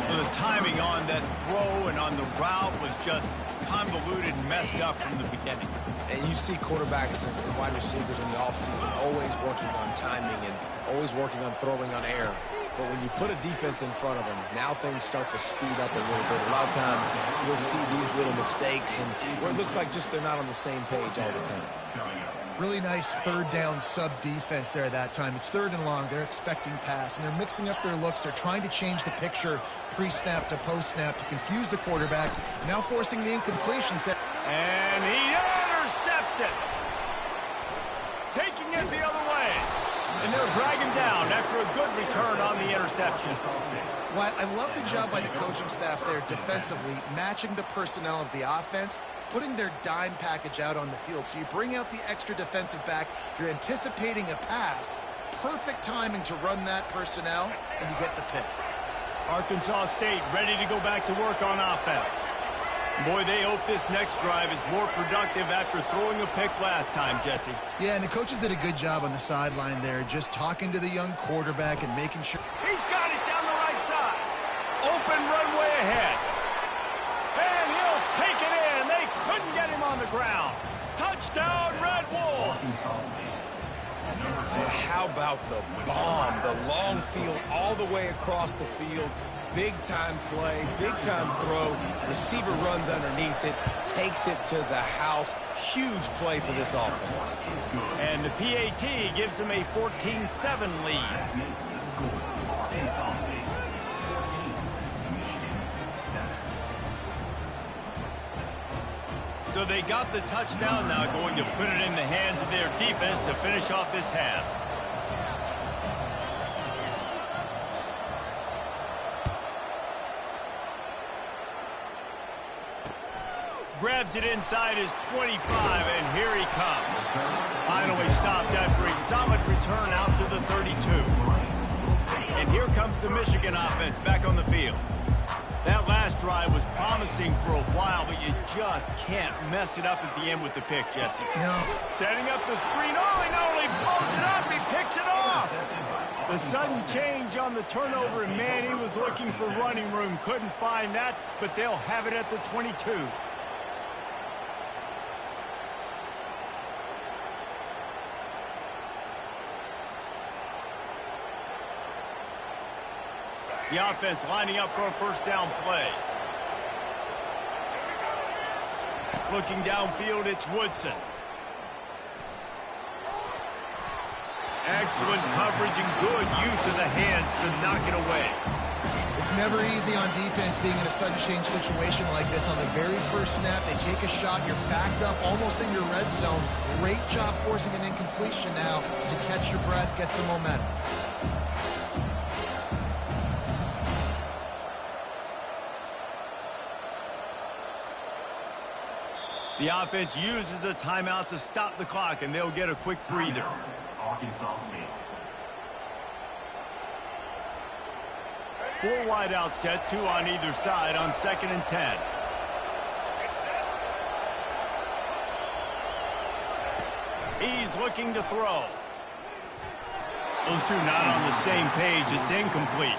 The timing on that throw and on the route was just convoluted, messed up from the beginning. And you see quarterbacks and wide receivers in the offseason always working on timing and always working on throwing on air. But when you put a defense in front of them, now things start to speed up a little bit. A lot of times you'll see these little mistakes and where it looks like just they're not on the same page all the time. Really nice 3rd down sub defense there that time. It's 3rd and long. They're expecting pass, and they're mixing up their looks. They're trying to change the picture pre-snap to post-snap to confuse the quarterback, now forcing the incompletion set. And he intercepts it. Taking it the other way. And they'll drag him down after a good return on the interception. Well, I love the job by the coaching staff there defensively, matching the personnel of the offense, putting their dime package out on the field. So you bring out the extra defensive back, you're anticipating a pass, perfect timing to run that personnel, and you get the pick. Arkansas State ready to go back to work on offense. Boy, they hope this next drive is more productive after throwing a pick last time, Jesse. Yeah, and the coaches did a good job on the sideline there, just talking to the young quarterback and making sure. He's got it down the right side. Open runway ahead. And he'll take it in. They couldn't get him on the ground. Touchdown, Red Wolves. And how about the bomb, the long field all the way across the field. Big-time play, big-time throw. Receiver runs underneath it, takes it to the house. Huge play for this offense. And the PAT gives them a 14-7 lead. So they got the touchdown, now going to put it in the hands of their defense to finish off this half. Grabs it inside his 25, and here he comes. Finally stopped after a solid return out to the 32. And here comes the Michigan offense back on the field. That last drive was promising for a while, but you just can't mess it up at the end with the pick, Jesse. No. Setting up the screen. Oh, he not only blows it up, he picks it off. The sudden change on the turnover, and man, he was looking for running room. Couldn't find that, but they'll have it at the 22. The offense lining up for a first down play. Looking downfield, it's Woodson. Excellent coverage and good use of the hands to knock it away. It's never easy on defense being in a sudden change situation like this. On the very first snap, they take a shot. You're backed up almost in your red zone. Great job forcing an incompletion now to catch your breath, get some momentum. The offense uses a timeout to stop the clock, and they'll get a quick breather. Arkansas State. 4 wide out set, 2 on either side on 2nd and 10. He's looking to throw. Those two not on the same page. It's incomplete.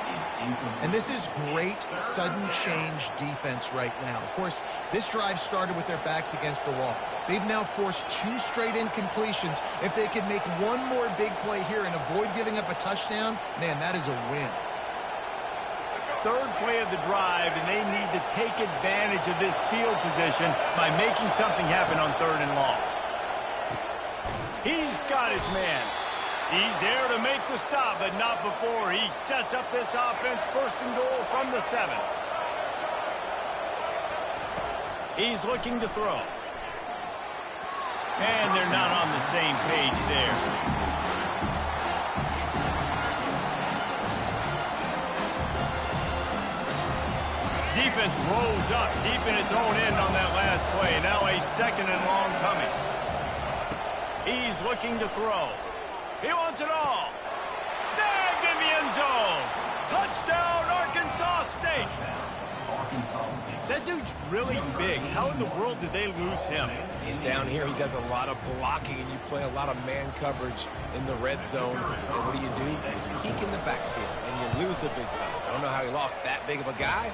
And this is great sudden change defense right now. Of course, this drive started with their backs against the wall. They've now forced 2 straight incompletions. If they can make one more big play here and avoid giving up a touchdown, man, that is a win. 3rd play of the drive, and they need to take advantage of this field position by making something happen on 3rd and long. He's got his man. He's there to make the stop, but not before he sets up this offense 1st and goal from the 7. He's looking to throw. And they're not on the same page there. Defense rolls up deep in its own end on that last play. Now a 2nd and long coming. He's looking to throw. He wants it all. Snagged in the end zone. Touchdown, Arkansas State. That dude's really big. How in the world did they lose him? He's down here. He does a lot of blocking, and you play a lot of man coverage in the red zone. And what do? Peek in the backfield, and you lose the big fella. I don't know how he lost that big of a guy,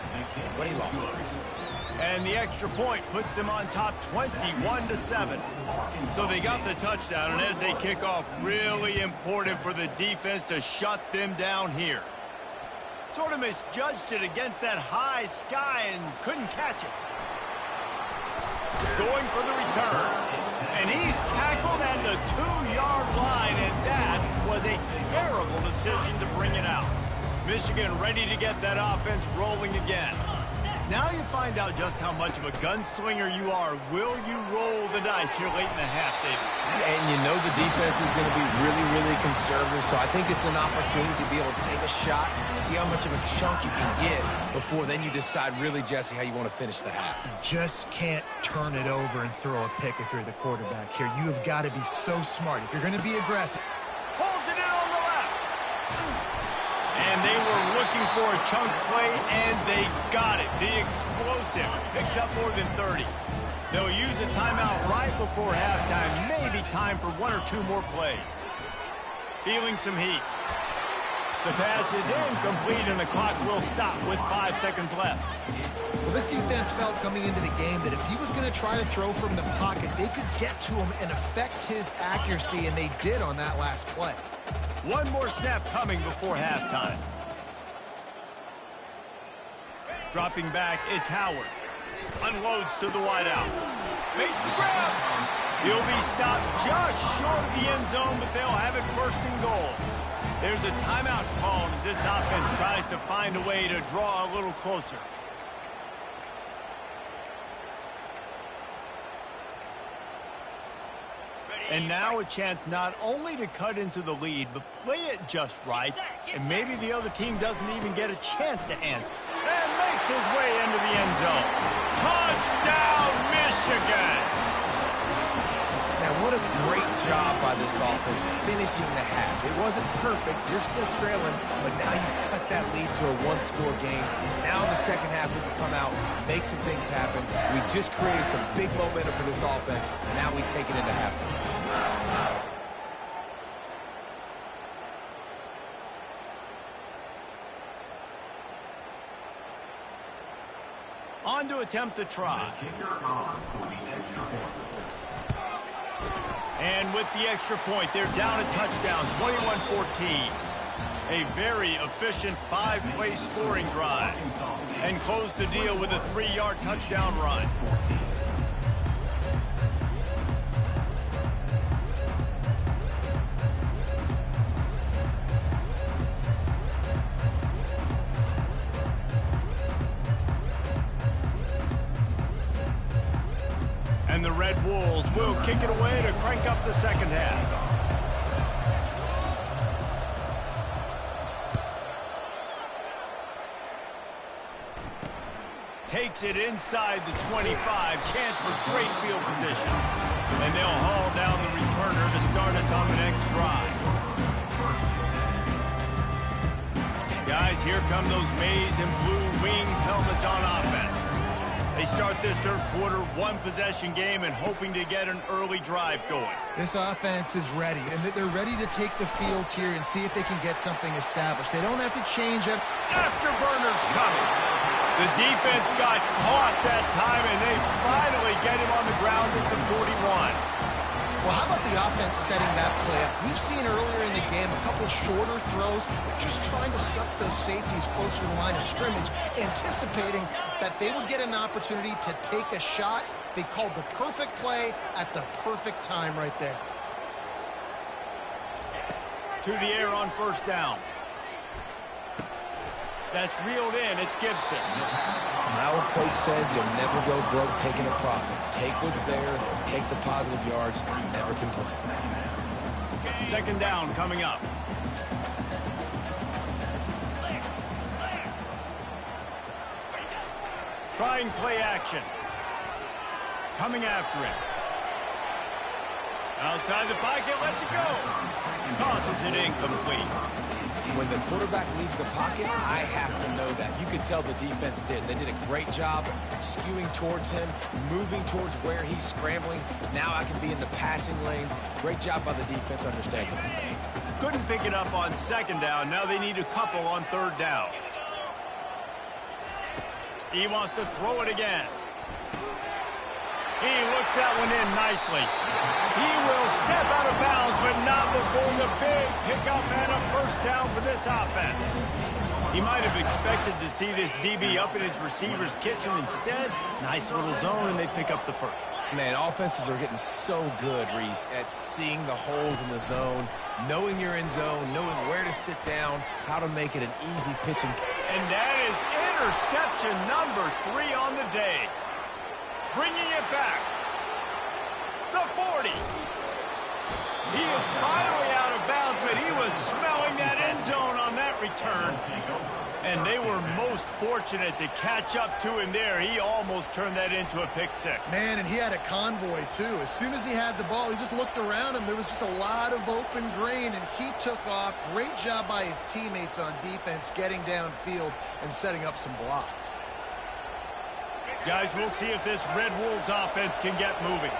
but he lost it. And the extra point puts them on top 21-7. So they got the touchdown, and as they kick off, really important for the defense to shut them down here. Sort of misjudged it against that high sky and couldn't catch it. Going for the return. And he's tackled at the 2-yard line, and that was a terrible decision to bring it out. Michigan ready to get that offense rolling again. Now you find out just how much of a gunslinger you are. Will you roll the dice here late in the half, David? And you know the defense is going to be really, really conservative, so I think it's an opportunity to be able to take a shot, see how much of a chunk you can get before then you decide really, Jesse, how you want to finish the half. You just can't turn it over and throw a pick if you're the quarterback here. You have got to be so smart. If you're going to be aggressive. Holds it in on the left. And they were looking for a chunk play, and they got it. The explosive picks up more than 30. They'll use a timeout right before halftime. Maybe time for one or two more plays. Feeling some heat. The pass is incomplete, and the clock will stop with 5 seconds left. Well, this defense felt coming into the game that if he was going to try to throw from the pocket, they could get to him and affect his accuracy, and they did on that last play. One more snap coming before halftime. Dropping back, it's Howard. Unloads to the wideout. Makes the grab. He'll be stopped just short of the end zone, but they'll have it first and goal. There's a timeout called as this offense tries to find a way to draw a little closer. And now a chance not only to cut into the lead, but play it just right, and maybe the other team doesn't even get a chance to answer. And makes his way into the end zone. Touchdown, Michigan! Now, what a great job by this offense finishing the half. It wasn't perfect. You're still trailing, but now you've cut that lead to a one-score game. Now in the second half, we can come out, make some things happen. We just created some big momentum for this offense, and now we take it into halftime. On to attempt the try. And with the extra point, they're down a touchdown, 21-14. A very efficient 5-play scoring drive. And close the deal with a 3-yard touchdown run. And the Red Wolves will kick it away to crank up the second half. Takes it inside the 25. Chance for great field position. And they'll haul down the returner to start us on the next drive. Guys, here come those maize and blue winged helmets on offense. They start this third quarter, one-possession game, and hoping to get an early drive going. This offense is ready, and they're ready to take the field here and see if they can get something established. They don't have to change it. Afterburners coming. The defense got caught that time, and they finally get him on the ground at the 41. Well, how about the offense setting that play up? We've seen earlier in the game a couple shorter throws, just trying to suck those safeties closer to the line of scrimmage, anticipating that they would get an opportunity to take a shot. They called the perfect play at the perfect time right there. To the air on first down. That's reeled in. It's Gibson. My old coach said you'll never go broke taking a profit. Take what's there, take the positive yards, never complain. Second down coming up. Trying play action. Coming after it. Outside the pocket, lets it go. Tosses it incomplete. When the quarterback leaves the pocket, I have to know that. You could tell the defense did. They did a great job skewing towards him, moving towards where he's scrambling. Now I can be in the passing lanes. Great job by the defense understanding it. Couldn't pick it up on second down. Now they need a couple on third down. He wants to throw it again. He looks that one in nicely. He will step out of bounds, but not before the big pickup and a first down for this offense. He might have expected to see this DB up in his receiver's kitchen. Instead, nice little zone, and they pick up the first. Man, offenses are getting so good, Reese, at seeing the holes in the zone, knowing you're in zone, knowing where to sit down, how to make it an easy pitching. And that is interception number 3 on the day. Bringing it back. The 40. He is finally out of bounds, but he was was smelling that end zone on that return. And they were most fortunate to catch up to him there. He almost turned that into a pick six. Man, and he had a convoy, too. As soon as he had the ball, he just looked around him. There was just a lot of open grain, and he took off. Great job by his teammates on defense, getting downfield and setting up some blocks. Guys, we'll see if this Red Wolves offense can get moving.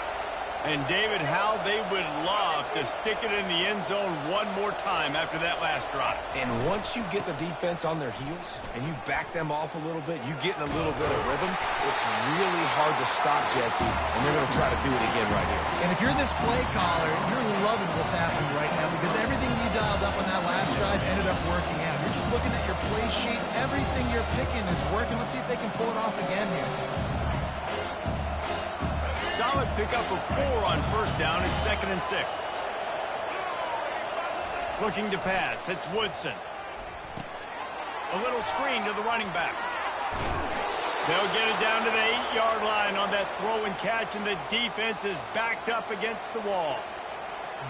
And, David, how they would love to stick it in the end zone one more time after that last drive. And once you get the defense on their heels and you back them off a little bit, you get in a little bit of rhythm, it's really hard to stop, Jesse, and they're going to try to do it again right here. And if you're this play caller, you're loving what's happening right now because everything you dialed up on that last drive ended up working out. You're just looking at your play sheet. Everything you're picking is working. Let's see if they can pull it off again here. Solid pickup of 4 on first down and 2nd and 6. Looking to pass. It's Woodson. A little screen to the running back. They'll get it down to the 8-yard line on that throw and catch, and the defense is backed up against the wall.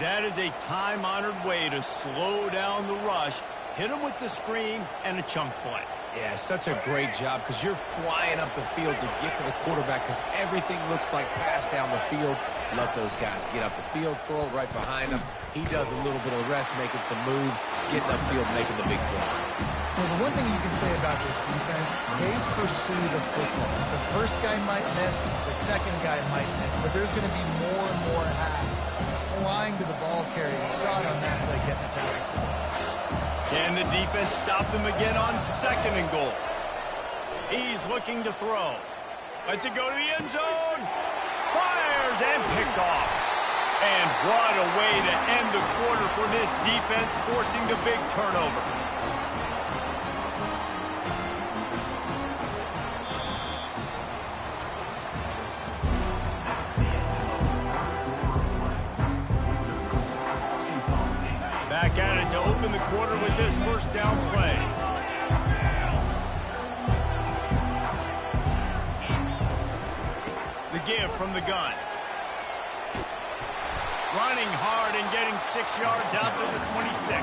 That is a time-honored way to slow down the rush, hit them with the screen, and a chunk play. Yeah, such a great job because you're flying up the field to get to the quarterback because everything looks like pass down the field. Let those guys get up the field, throw it right behind him. He does a little bit of the rest, making some moves, getting upfield, making the big play. Well, the one thing you can say about this defense, they pursue the football. The first guy might miss, the second guy might miss, but there's going to be more and more hats flying to the ball carrier. You saw it on that play getting the tackle for loss. Can the defense stop them again on 2nd and goal? He's looking to throw. Lets it go to the end zone. Fires and picked off. And what a way to end the quarter for this defense, forcing the big turnover. Back at it to open the quarter with this first down play. The give from the gun. Running hard and getting 6 yards out to the 26.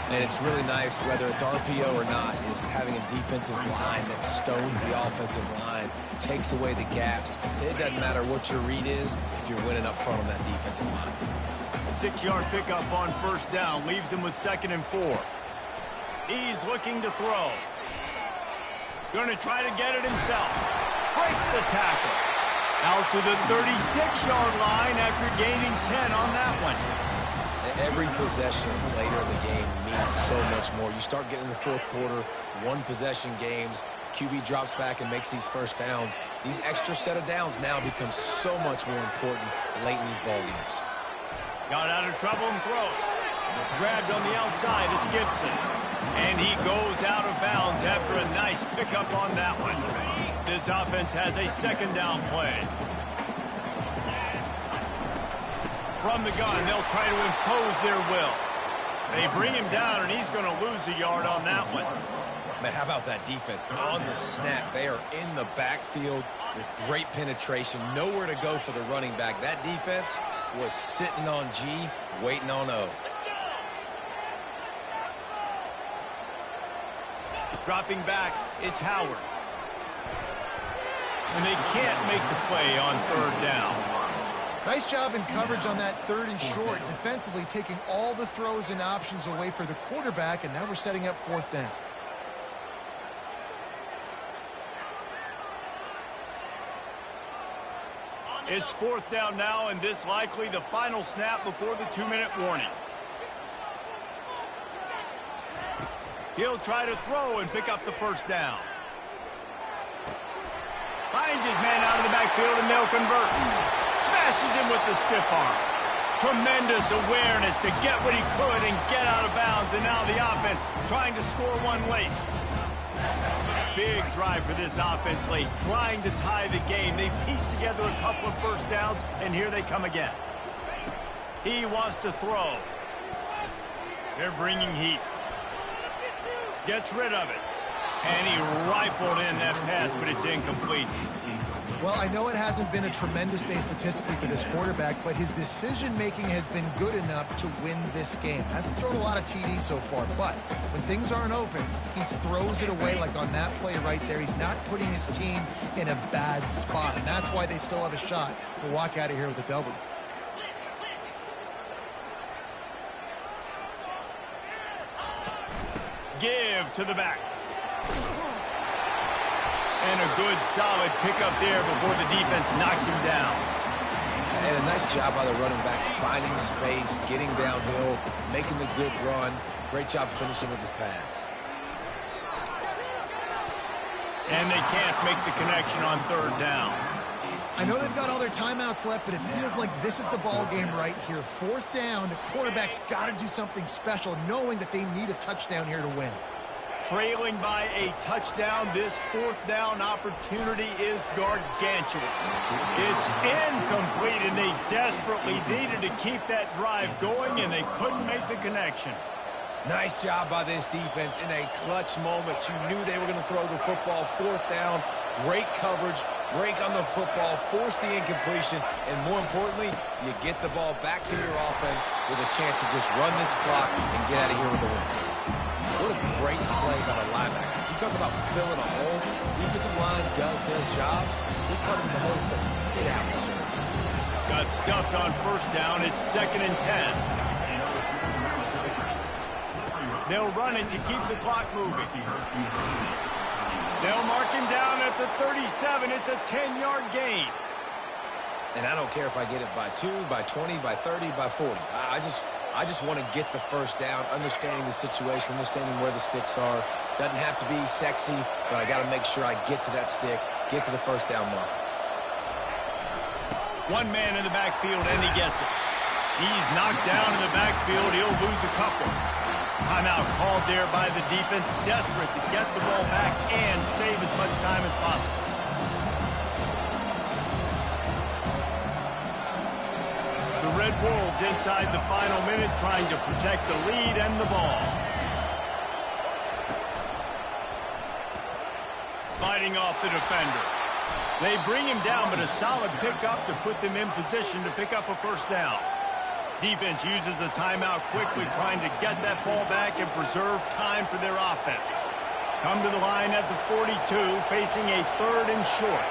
And it's really nice, whether it's RPO or not, is having a defensive line that stones the offensive line, takes away the gaps. It doesn't matter what your read is if you're winning up front on that defensive line. 6-yard pickup on first down leaves him with 2nd and 4. He's looking to throw. Going to try to get it himself. Breaks the tackle. Out to the 36-yard line after gaining 10 on that one. Every possession later in the game means so much more. You start getting in the fourth quarter, one-possession games, QB drops back and makes these first downs. These extra set of downs now become so much more important late in these ball games. Got out of trouble and throws. Grabbed on the outside, it's Gibson. And he goes out of bounds after a nice pickup on that one. This offense has a 2nd down play. From the gun, they'll try to impose their will. They bring him down, and he's going to lose a yard on that one. Man, how about that defense? On the snap, they are in the backfield with great penetration. Nowhere to go for the running back. That defense was sitting on G, waiting on O. Dropping back, it's Howard. And they can't make the play on 3rd down. Nice job in coverage on that 3rd and short, defensively taking all the throws and options away for the quarterback, and now we're setting up 4th down. It's 4th down now, and this likely the final snap before the 2-minute warning. He'll try to throw and pick up the first down. Finds his man out of the backfield, and they'll convert. Smashes him with the stiff arm. Tremendous awareness to get what he could and get out of bounds, and now the offense trying to score one late. Big drive for this offense late, trying to tie the game. They pieced together a couple of first downs, and here they come again. He wants to throw. They're bringing heat. Gets rid of it. And he rifled in that pass, but it's incomplete. Well, I know it hasn't been a tremendous day statistically for this quarterback, but his decision-making has been good enough to win this game. Hasn't thrown a lot of TDs so far, but when things aren't open, he throws it away like on that play right there. He's not putting his team in a bad spot, and that's why they still have a shot to walk out of here with a W. Give to the back. And a good, solid pickup there before the defense knocks him down. And a nice job by the running back, finding space, getting downhill, making the good run. Great job finishing with his pads. And they can't make the connection on third down. I know they've got all their timeouts left, but it feels like this is the ball game right here. Fourth down, the quarterback's got to do something special, knowing that they need a touchdown here to win. Trailing by a touchdown, this fourth down opportunity is gargantuan. It's incomplete, and they desperately needed to keep that drive going, and they couldn't make the connection. Nice job by this defense in a clutch moment. You knew they were going to throw the football. Fourth down, great coverage, break on the football, force the incompletion, and more importantly, you get the ball back to your offense with a chance to just run this clock and get out of here with a win. What a great play by the linebacker. You talk about filling a hole. Defensive line does their jobs. He comes in the hole and says, sit down, sir. Got stuffed on first down. It's 2nd and 10. They'll run it to keep the clock moving. They'll mark him down at the 37. It's a 10-yard gain. And I don't care if I get it by 2, by 20, by 30, by 40. I just want to get the first down, understanding the situation, understanding where the sticks are. Doesn't have to be sexy, but I got to make sure I get to that stick, get to the first down mark. One man in the backfield, and he gets it. He's knocked down in the backfield. He'll lose a couple. Timeout called there by the defense, desperate to get the ball back and save as much time as possible. The Red Wolves inside the final minute trying to protect the lead and the ball. Fighting off the defender. They bring him down, but a solid pickup to put them in position to pick up a first down. Defense uses a timeout quickly, trying to get that ball back and preserve time for their offense. Come to the line at the 42, facing a 3rd and short.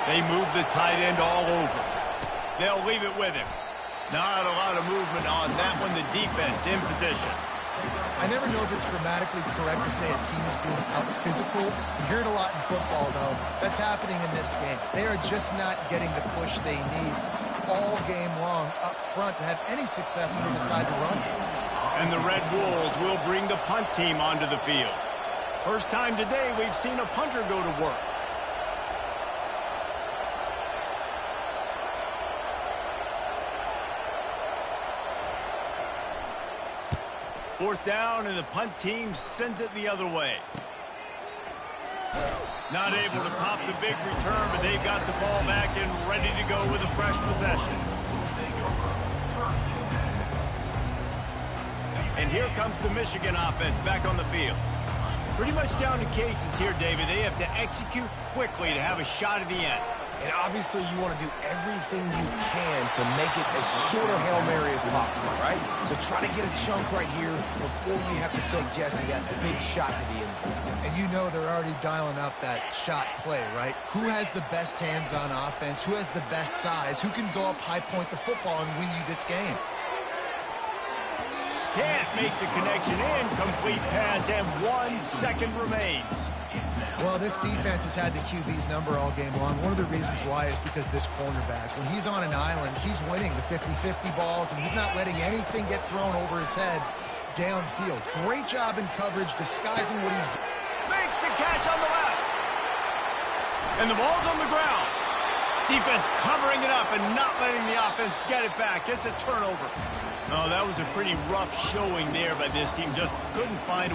They move the tight end all over. They'll leave it with him. Not a lot of movement on that one. The defense in position. I never know if it's grammatically correct to say a team is being out-physical. You hear it a lot in football, though. That's happening in this game. They are just not getting the push they need all game long up front to have any success when they decide to run. And the Red Wolves will bring the punt team onto the field. First time today we've seen a punter go to work. Fourth down, and the punt team sends it the other way. Not able to pop the big return, but they've got the ball back and ready to go with a fresh possession. And here comes the Michigan offense back on the field. Pretty much down to cases here, David. They have to execute quickly to have a shot at the end. And obviously you want to do everything you can to make it as short a Hail Mary as possible, right? So try to get a chunk right here before you have to take Jesse that big shot to the end zone. And you know they're already dialing up that shot play, right? Who has the best hands on offense? Who has the best size? Who can go up high point the football and win you this game? Can't make the connection. Incomplete pass, and 1 second remains. Well, this defense has had the QB's number all game long. One of the reasons why is because this cornerback, when he's on an island, he's winning the 50-50 balls, and he's not letting anything get thrown over his head downfield. Great job in coverage, disguising what he's doing. Makes the catch on the left. And the ball's on the ground. Defense covering it up and not letting the offense get it back. It's a turnover. Oh, that was a pretty rough showing there by this team. Just couldn't find a way.